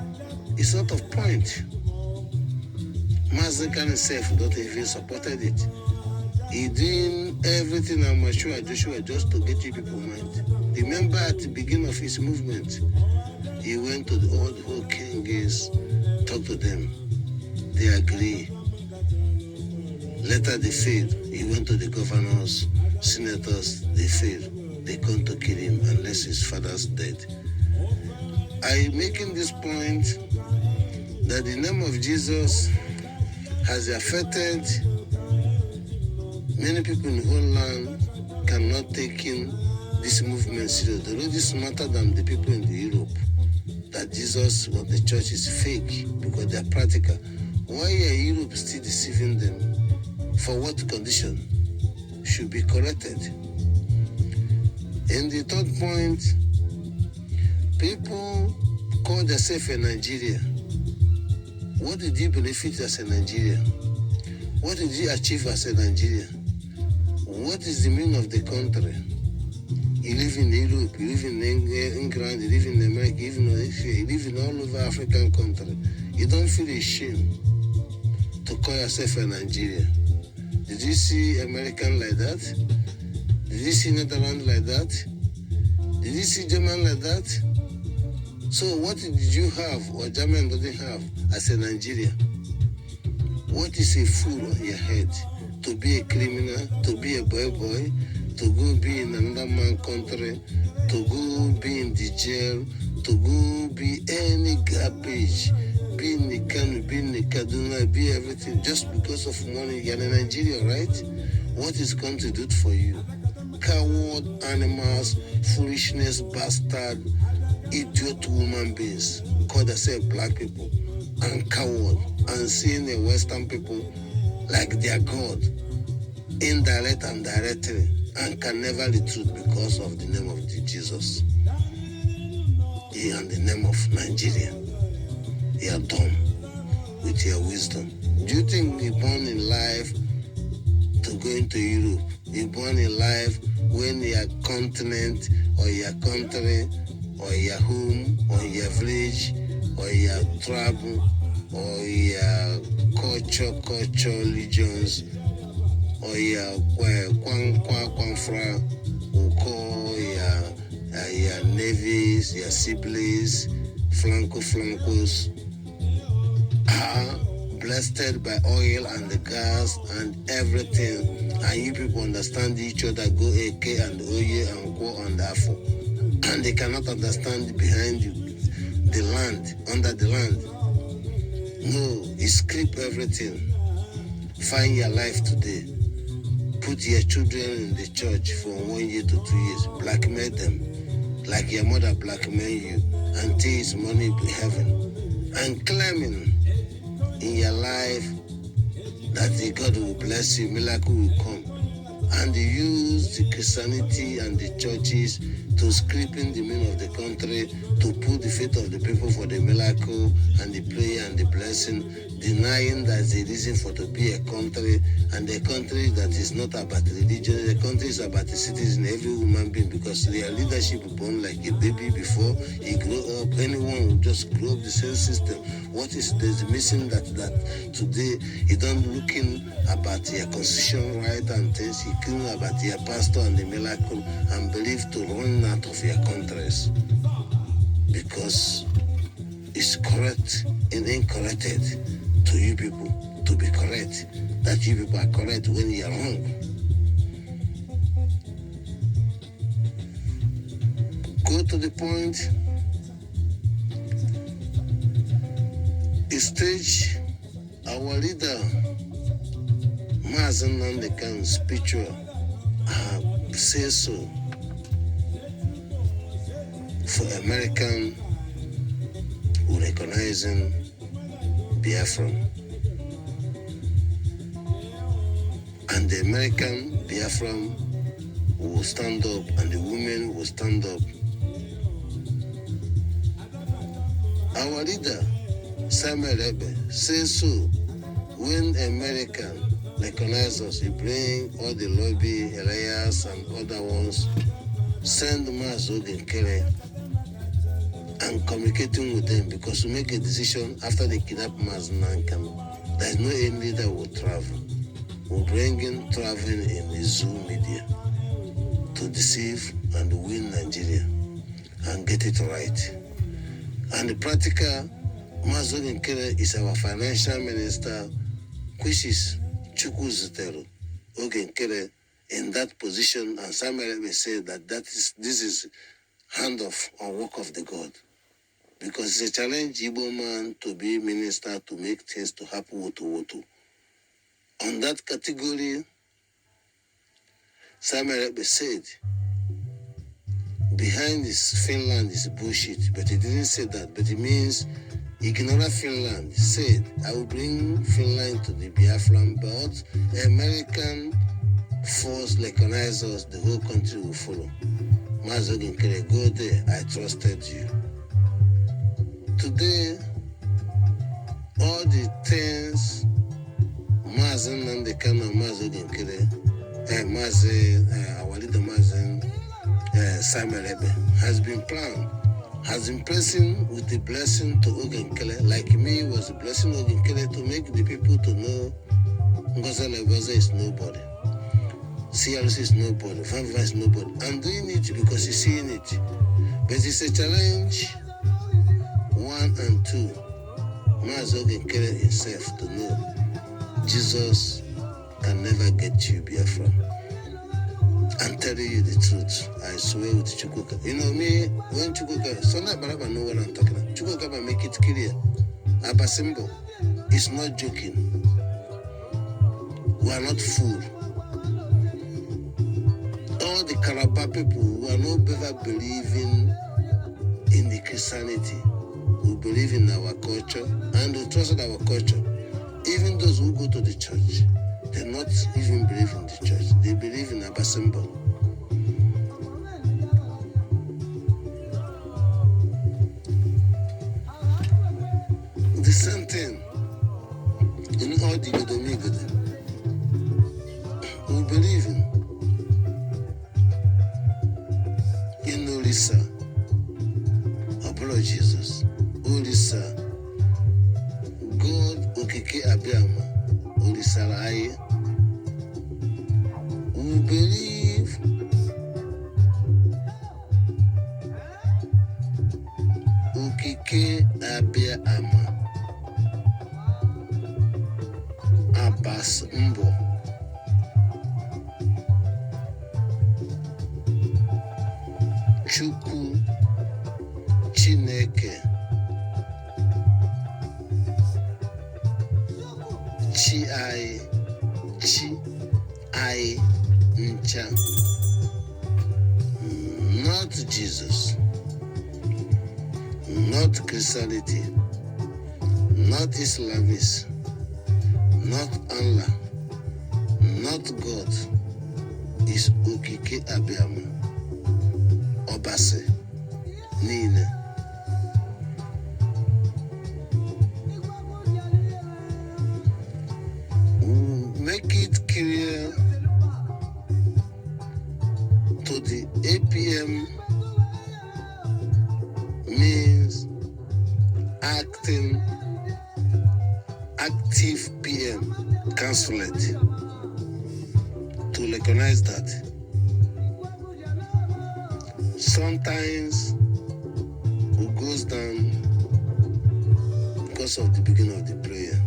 It's not of point. Mazen himself don't even supported it. He doing everything I'm sure Joshua just to get you people mind. Remember at the beginning of his movement, he went to the old whole kings, talked to them. They agree. Later they failed. He went to the governors, senators, they failed. They come to kill him unless his father's dead. I'm making this point that the name of Jesus has affected many people in the whole land cannot take in this movement serious. They're already smarter than the people in the Europe. That Jesus or the church is fake because they're practical. Why are Europe still deceiving them? For what condition? Should be corrected. In the third point, people call themselves a Nigerian. What did you benefit as a Nigerian? What did you achieve as a Nigerian? What is the meaning of the country? You live in Europe, you live in England, you live in America, you live in all over African country. You don't feel ashamed to call yourself a Nigerian. Did you see American like that? Did you see Netherlands like that? Did you see German like that? So what did you have or German doesn't have as a Nigerian? What is a fool on your head? To be a criminal, to be a boy, to go be in another man's country, to go be in the jail, to go be any garbage, be in the Kano, be in the Kaduna, be everything just because of money. You're in Nigeria, right? What is going to do it for you? Coward animals, foolishness, bastard, idiot human beings, call themselves black people, and coward, and seeing the Western people like their God, indirect and directly, and can never the truth because of the name of Jesus. And the name of Nigeria. You are dumb with your wisdom. Do you think you're born in life to go into Europe? You're born in life when your continent or your country or your home or your village or your tribe or your culture, religions, or your Kwangfra, or your navies, your siblings, flancos, are blessed by oil and the gas and everything, and you people understand each other, go AK and Oye and go on the Afo, and they cannot understand behind you, the land, under the land. No, script everything. Find your life today. Put your children in the church for 1 year to 2 years. Blackmail them like your mother blackmail you until his money be heaven. And claiming in your life that the God will bless you, miracle will come. And use the Christianity and the churches to stripping the men of the country, to put the faith of the people for the miracle and the prayer and the blessing, denying that the reason for to be a country, and a country that is not about religion. The country is about the citizen, every human being, because their leadership is born like a baby before he grow up. Anyone will just grow up the same system. What is there's missing that today you don't looking about your constitutional right and things, you care about your pastor and the miracle and believe to run out of your countries because it's correct and incorrected to you people to be correct, that you people are correct when you are wrong. Go to the point. Stage our leader, Mazen Nandekan, spiritual, say so for American who recognizing Biafran. And the American Biafran will stand up and the women will stand up. Our leader, Samuel Ebe, says so when American recognize us, he bring all the lobby, Elias and other ones, send Mazog and Kere and communicating with them because we make a decision after they kidnap Maznankan. There is no any leader who will travel. We're bringing traveling in the Zoom media to deceive and win Nigeria and get it right. And the practical, Mazog Nkele is our financial minister, which is Chukwu Zutero. Nkele in that position, and Samuel may say that this is hand of or work of the God. Because it's a challenge Igbo man to be minister to make things to happen woto. On that category, Samuel said, behind this Finland is bullshit, but he didn't say that, but it means ignore Finland. He said, I will bring Finland to the Biafran, but American force recognize us, the whole country will follow. Mazog Nkele, go there, I trusted you. Today, all the things Mazen and the kind of Mazog Nkele, our leader Mazen, Samuel Ebe, has been planned, has been pressing with the blessing to Nkele, like me was a blessing Nkele to make the people to know Ngozi Lebaza is nobody. CRC is nobody, Vanva is nobody. I'm doing it because he's seeing it. But it's a challenge, 1 and 2. Mazog Nkele himself to know Jesus can never get you, Biafra. I'm telling you the truth. I swear with Chukwuka. You know me, when Chukwuka, Sona Baraba know what I'm talking about. Chukwuka will make it clear. Abba symbol is not joking. We are not fools. All the Calabar people who are not ever believing in the Christianity, who believe in our culture and who trust our culture, even those who go to the church, they not even believe in the church. They believe in Abba symbol. The same thing in all the Godomigode. We believe in Olisa, Apollo Jesus, Olisa, God Okeke Abiama, Olisa Aye. We believe Okeke Abiama, Abbas Mbo, Chukwu Chineke, Chi I Ncha, not Jesus, not Christianity, not Islamists, not Allah, not God, is Okeke Abiama. Obase, Nine. Make it clear to the APM means active PM consulate to recognize that. Sometimes it goes down because of the beginning of the prayer.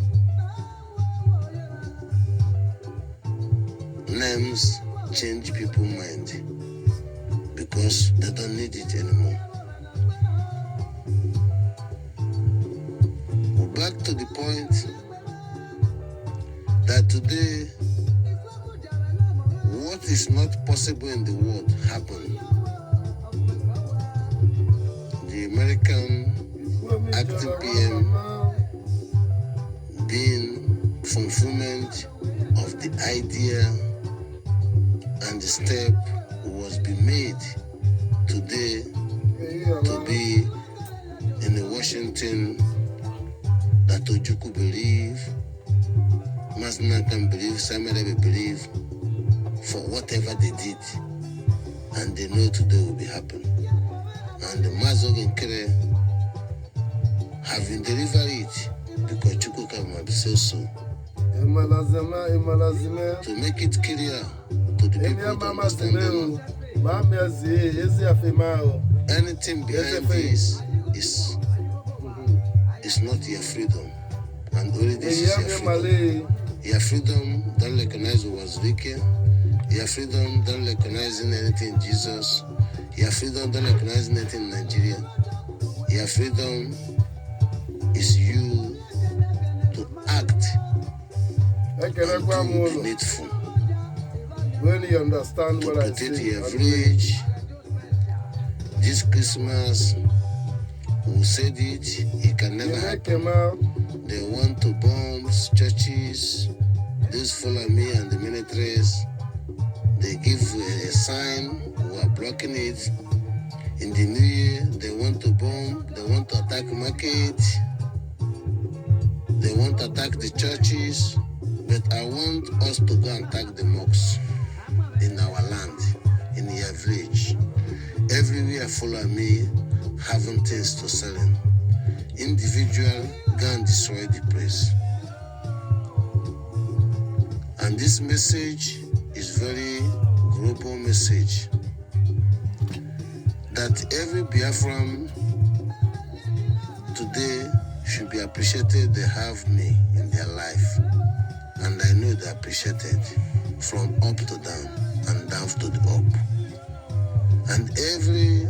Names change people's mind because they don't need it anymore. Back to the point that today, what is not possible in the world happened. The American acting PM being fulfillment of the idea and the step was being made today to be in the Washington that Ojuku believe, Masna can believe, Samuel believe for whatever they did, and they know today will be happening. And the Mazog and Kere have been delivered it because Chuku can be so. To make it clear to the people to understand them, anything behind this is not your freedom, and only this is your freedom. Your freedom don't recognize what was wicked. Your freedom don't recognize anything in Jesus. Your freedom don't recognize anything in Nigeria. Your freedom is you to act and do the needful. When you understand what I say, to protect your village. This Christmas, who said it can never happen. They want to bomb churches, this Fulami and the militaries. They give a sign, we are blocking it. In the new year, they want to bomb, they want to attack market, they want to attack the churches, but I want us to go and attack the mosques in our land, in your village. Everywhere Fulami having things to sell in. Individual go and destroy the place. And this message is very global message that every Biafran today should be appreciated. They have me in their life, and I know they appreciate it from up to down and down to the up. And every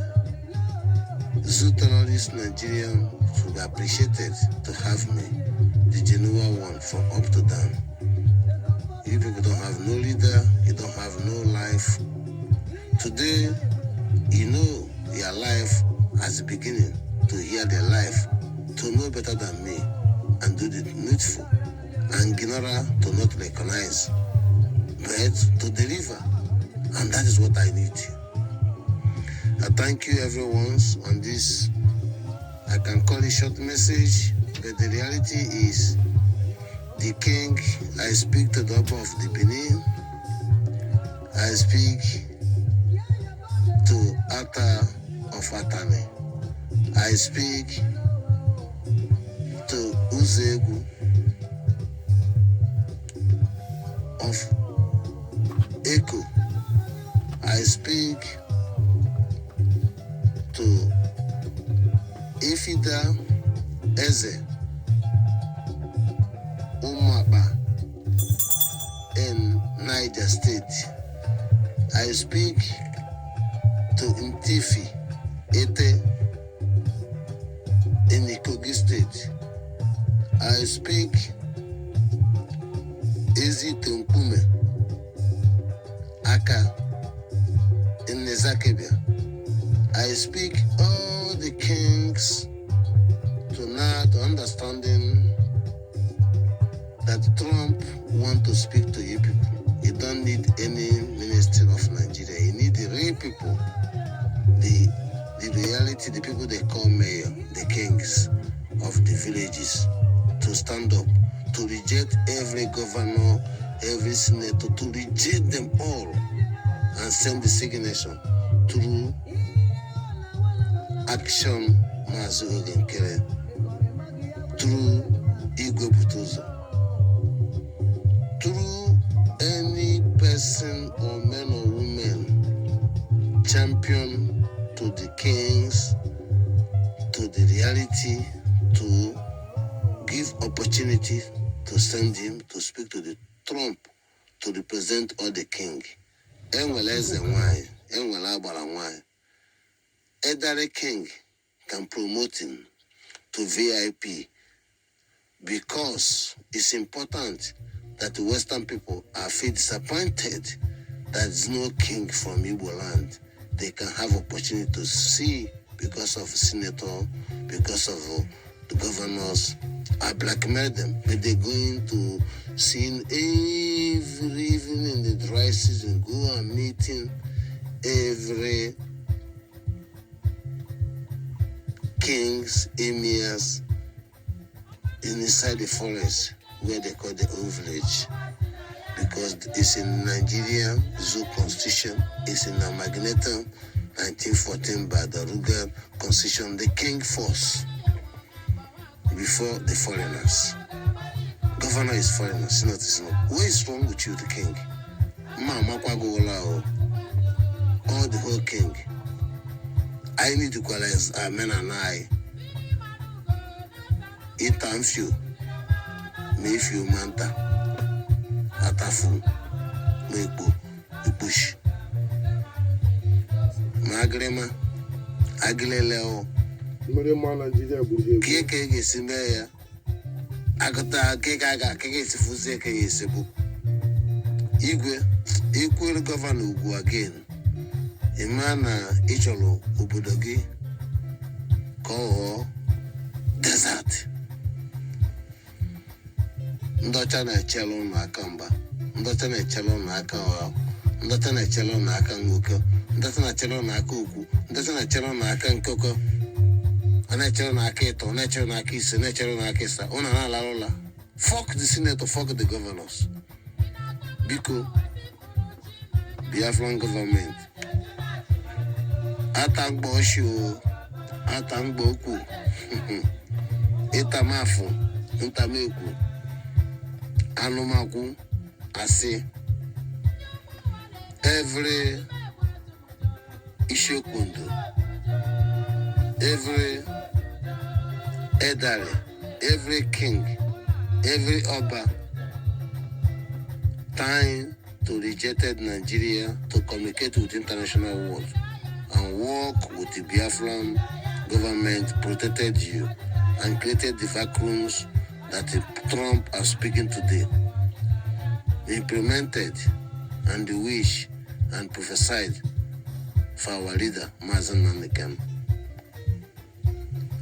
Zoo terrorist Nigerian should be appreciated to have me, the genuine one, from up to down. You people don't have no leader, you don't have no life. Today, you know your life as the beginning, to hear their life, to know better than me, and do the needful, and Ginora to not recognize, but to deliver. And that is what I need. I thank you everyone on this. I can call it short message, but the reality is the king, I speak to the Oba of the Benin, I speak to Ata of Atane, I speak to Uzegu of Eko, I speak to Ifida Eze Umaba in Niger State. I speak to Ntifi Ete in Kogi State. I speak Ezi Tunkume Aka in Nezakebia. I speak all the kings tonight, understanding that Trump want to speak to you people. You don't need any minister of Nigeria. You need the real people the reality, the people they call mayor, the kings of the villages, to stand up, to reject every governor, every senator, to reject them all and send the signation through action, Mazi Ogenkere, through Igbo Butozo, through any person or man or woman champion to the kings, to the reality, to give opportunity to send him to speak to the Trump, to represent all the king. Enweleze nwanyị, enwele agbara nwanyị. Every king can promote him to VIP because it's important that the Western people are feel disappointed that there's no king from Igbo land. They can have opportunity to see because of senator, because of the governors. I blackmail them, but they're going to see every evening in the dry season, go and meeting every kings, emirs inside the forest where they call the old village. Because it's in Nigerian zoo constitution, it's in the Magnetum 1914 by the Ruger constitution, the king force before the foreigners. Governor is foreigner, senator is not. What is wrong with you, the king? Mama Kwagola, all the whole king. I need to equalize men and I. Itamfio, Mayfio Manta, Atafu, Mekbo, Bush, Magrema, Aguileo, Keke Simbeya, Agata, Kekaga, Keke Sifuze, Keke Sebu, Igwe, equal governor Ugu again. Imana Icholo Ubudogi Ko Desert Ndota na chelo na akamba Ndota na chelo na akawa Ndota na chelo na akanguko Ndota na chelo na akuku Ndota na chelo na akankoko Ana chelo na aketo Ana chelo na akise Ana chelo na akisa Ona na la lola. Fuck the senator, fuck the governors because Biafran government Atangbo Oshu, Atangbo Oku, Etamafu, Ntameku, Anumaku, Ase, every Ishokundu, every Edare, every king, every Oba, time to rejected Nigeria to communicate with international world and work with the Biafran government protected you and created the vacuums that Trump are speaking today. Implemented and the wish and prophesied for our leader, Mazen Nandekan.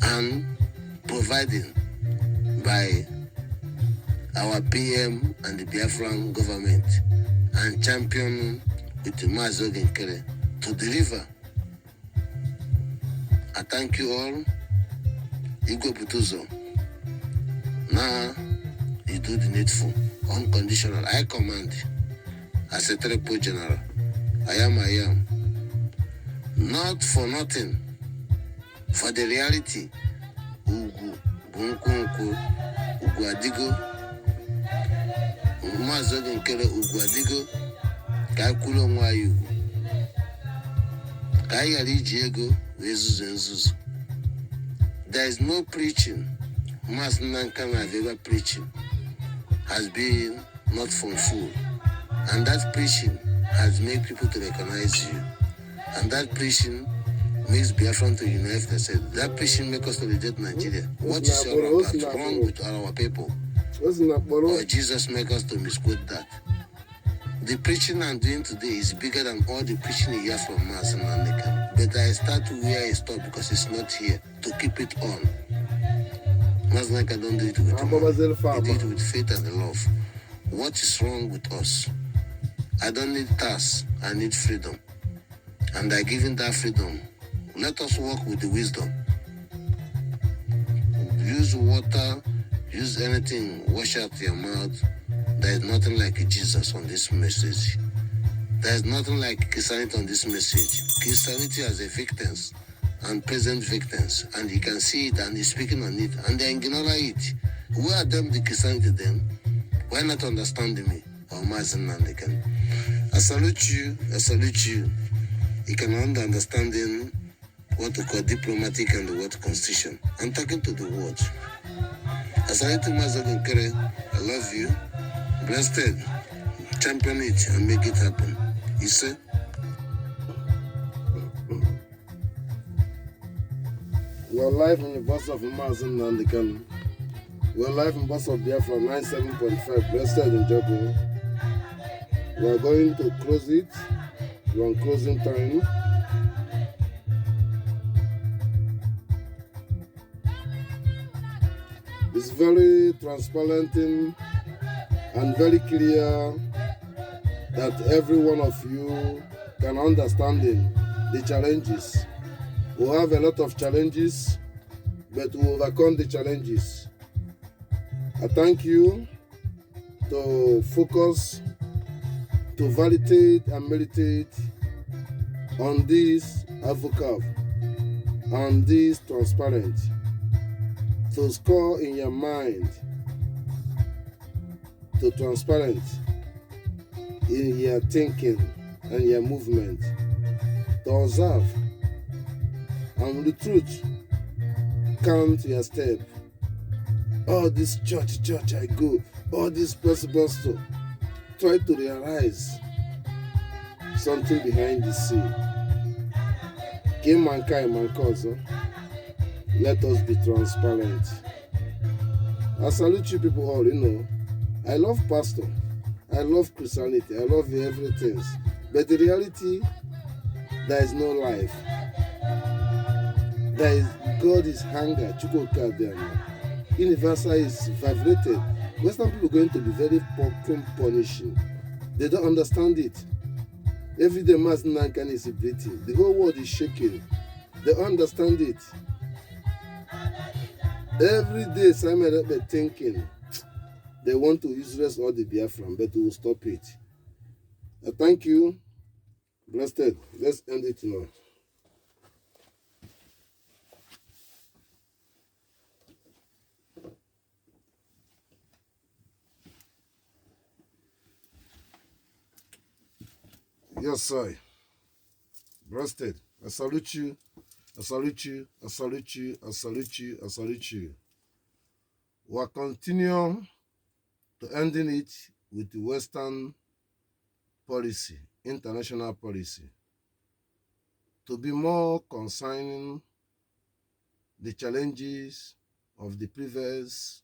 And providing by our PM and the Biafran government and champion with the Mazen Ogenkere to deliver. I thank you all. Igbo Butozo. Now you do the needful, unconditional. I command as a triple general. I am. Not for nothing. For the reality. Ugu, Bunkunku, Ugu Adigo, Mazogan Kele Ugu Adigo, Kakulo Mwayu, Kayari Diego, Vezus. There is no preaching. Mas Nankana ever preaching has been not from food. And that preaching has made people to recognize you. And that preaching makes Biafran to unite themselves. That preaching makes us to reject Nigeria. What is all about? Wrong with our people? Or Jesus make us to misquote that? The preaching I'm doing today is bigger than all the preaching you hear from us and Nandeka. But I start where I stop because it's not here to keep it on. Maznaka don't do it with money. I do it with faith and love. What is wrong with us? I don't need tasks. I need freedom. And I give him that freedom Let us work with the wisdom. Use water, use anything, wash out your mouth. There is nothing like Jesus on this message. There is nothing like Christianity on this message. Christianity has a victims and present victims, and you can see it, and he's speaking on it, and they ignore it. Who are them, the Christianity then? Why not understanding me? Or Mazen and they can. I salute you, I salute you. You can understanding what we call diplomatic and the word constitution. I'm talking to the word. I salute you, Mazen Kere. I love you. Blessed. Champion it and make it happen. You see? We're live in the bus of Mazen and the can. We're live in bus of Biafra 97.5. Blessed in Japan. We're going to close it. We're on closing time. It's very transparent and very clear that every one of you can understand the challenges. We have a lot of challenges, but we overcome the challenges. I thank you to focus, to validate and meditate on this advocate, on this transparent, to score in your mind, to transparent in your thinking and your movement, to observe, and with the truth, count your step. All this church I go, all this pastor, try to realize something behind the scene. Came mankind, mankind, let us be transparent. I salute you people all, you know. I love pastor, I love Christianity, I love everything. But the reality, there is no life. There is God is hunger, Chukwuka there. Universal is vibrated. Western people are going to be very punishing. They don't understand it. Every day mass Nankan is breathing. The whole world is shaking. They understand it. Every day Simon be thinking they want to use all the Biafran, but we will stop it. I thank you. Blessed. Let's end it now. Yes, sir. Blessed. I salute you. I salute you. I salute you. I salute you. I salute you. We'll continue to ending it with the Western policy, international policy, to be more concerning the challenges of the previous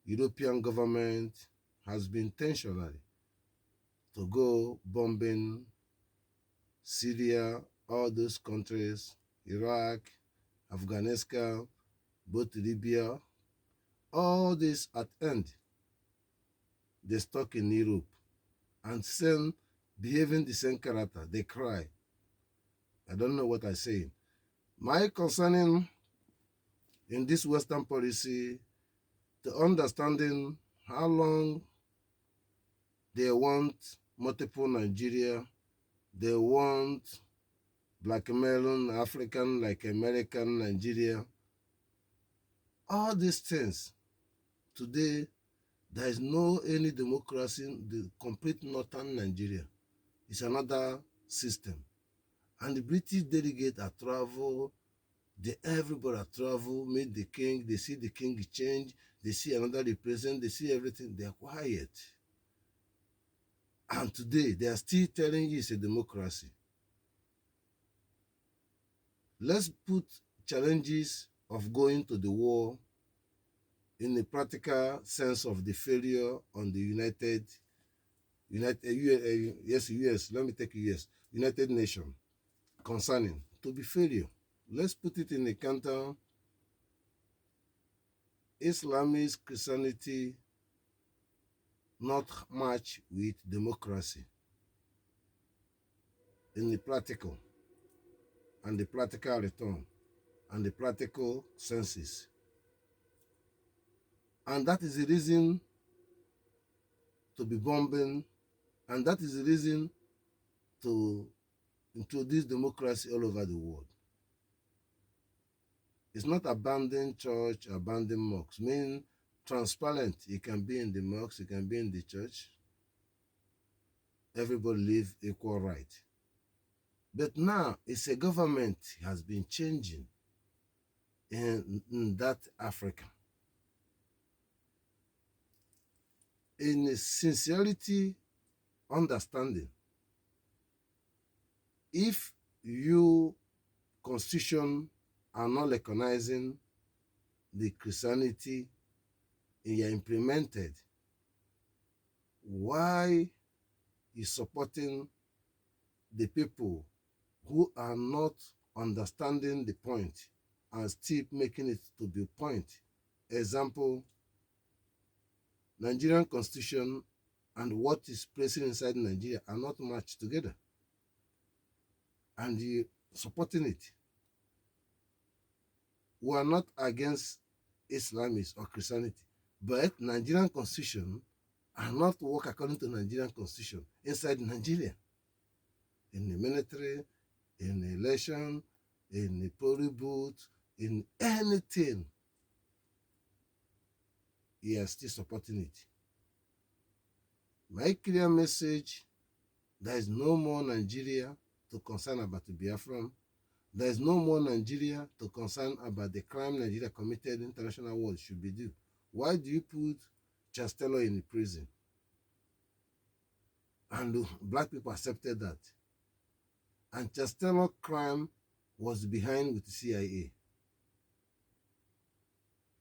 European government has been intentionally to go bombing Syria, all those countries, Iraq, Afghanistan, both Libya, all this at end, they stuck in Europe and same behaving the same character. They cry. I don't know what I say. My concerning in this Western policy, to understanding how long they want multiple Nigeria, they want blackmailing African like American Nigeria. All these things, today, there is no any democracy in the complete northern Nigeria. It's another system. And the British delegate are travel, everybody are travel, meet the king, they see the king change, they see another represent, they see everything, they are quiet. And today, they are still telling you it's a democracy. Let's put challenges of going to the war in the practical sense of the failure on the US, let me take US, United Nations, concerning to be failure. Let's put it in the counter. Islamist Christianity not match with democracy in the practical. and the practical return and the practical senses. And that is the reason to be bombing, and that is the reason to introduce democracy all over the world. It's not abandon church, abandon mosques. Mean transparent. You can be in the mosque, you can be in the church. Everybody live equal right. But now it's a government has been changing in that Africa. In sincerity, understanding, if you constitution are not recognizing the Christianity you are implemented, why is supporting the people who are not understanding the point and still making it to be a point? Example, Nigerian constitution and what is present inside Nigeria are not matched together. And you supporting it. We are not against Islamists or Christianity, but Nigerian constitution are not work according to Nigerian constitution inside Nigeria. In the military, in the election, in the polling booth, in anything, he is still supporting it. My clear message, there is no more Nigeria to concern about the Biafran. There is no more Nigeria to concern about the crime Nigeria committed in international world should be due. Why do you put Chancellor in the prison? And black people accepted that. And Chancellor crime was behind with the CIA.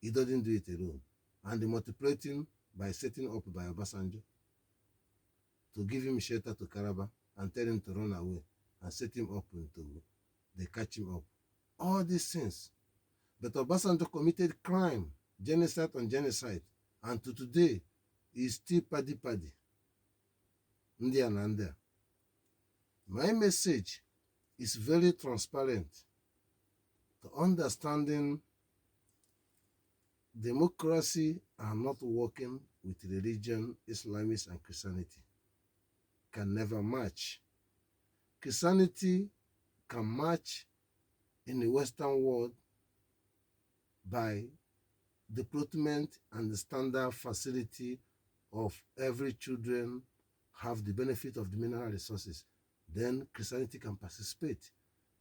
He doesn't do it alone. And they multiplied him by setting up by Obasanjo to give him shelter to Karaba and tell him to run away and set him up into they catch him up. All these things. But Obasanjo committed crime, genocide on genocide. And to today, he's still paddy. India and there. My message is very transparent to understanding democracy are not working with religion, Islamists, and Christianity. Can never match. Christianity can match in the Western world by development and the standard facility of every children have the benefit of the mineral resources. Then Christianity can participate.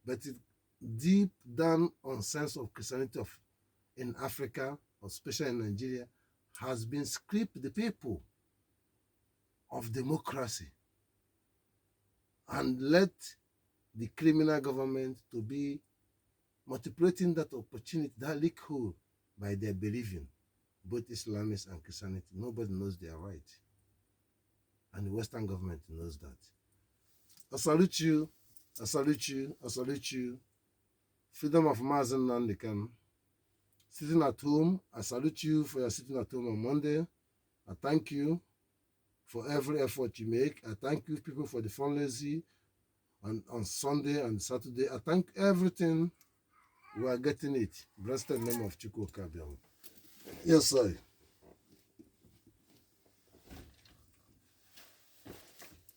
But it, deep down on sense of Christianity in Africa, especially in Nigeria, has been stripped the people of democracy and let the criminal government to be multiplicating that opportunity, that loophole by their believing, both Islamists and Christianity. Nobody knows their right. And the Western government knows that. I salute you. I salute you. I salute you. Freedom of Mazen Nandikan. Sitting at home, I salute you for your sitting at home on Monday. I thank you for every effort you make. I thank you people for the fundraising on Sunday and Saturday. I thank everything. We are getting it. Blessed name of Chukwu Kabiam. Yes, sir.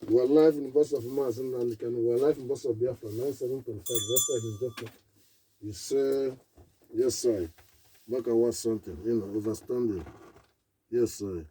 We're live in the bus of Mars and we're live in the bus of Biafra 97.5. You say, yes, sir. Back at what something, overstanding. Yes, sir.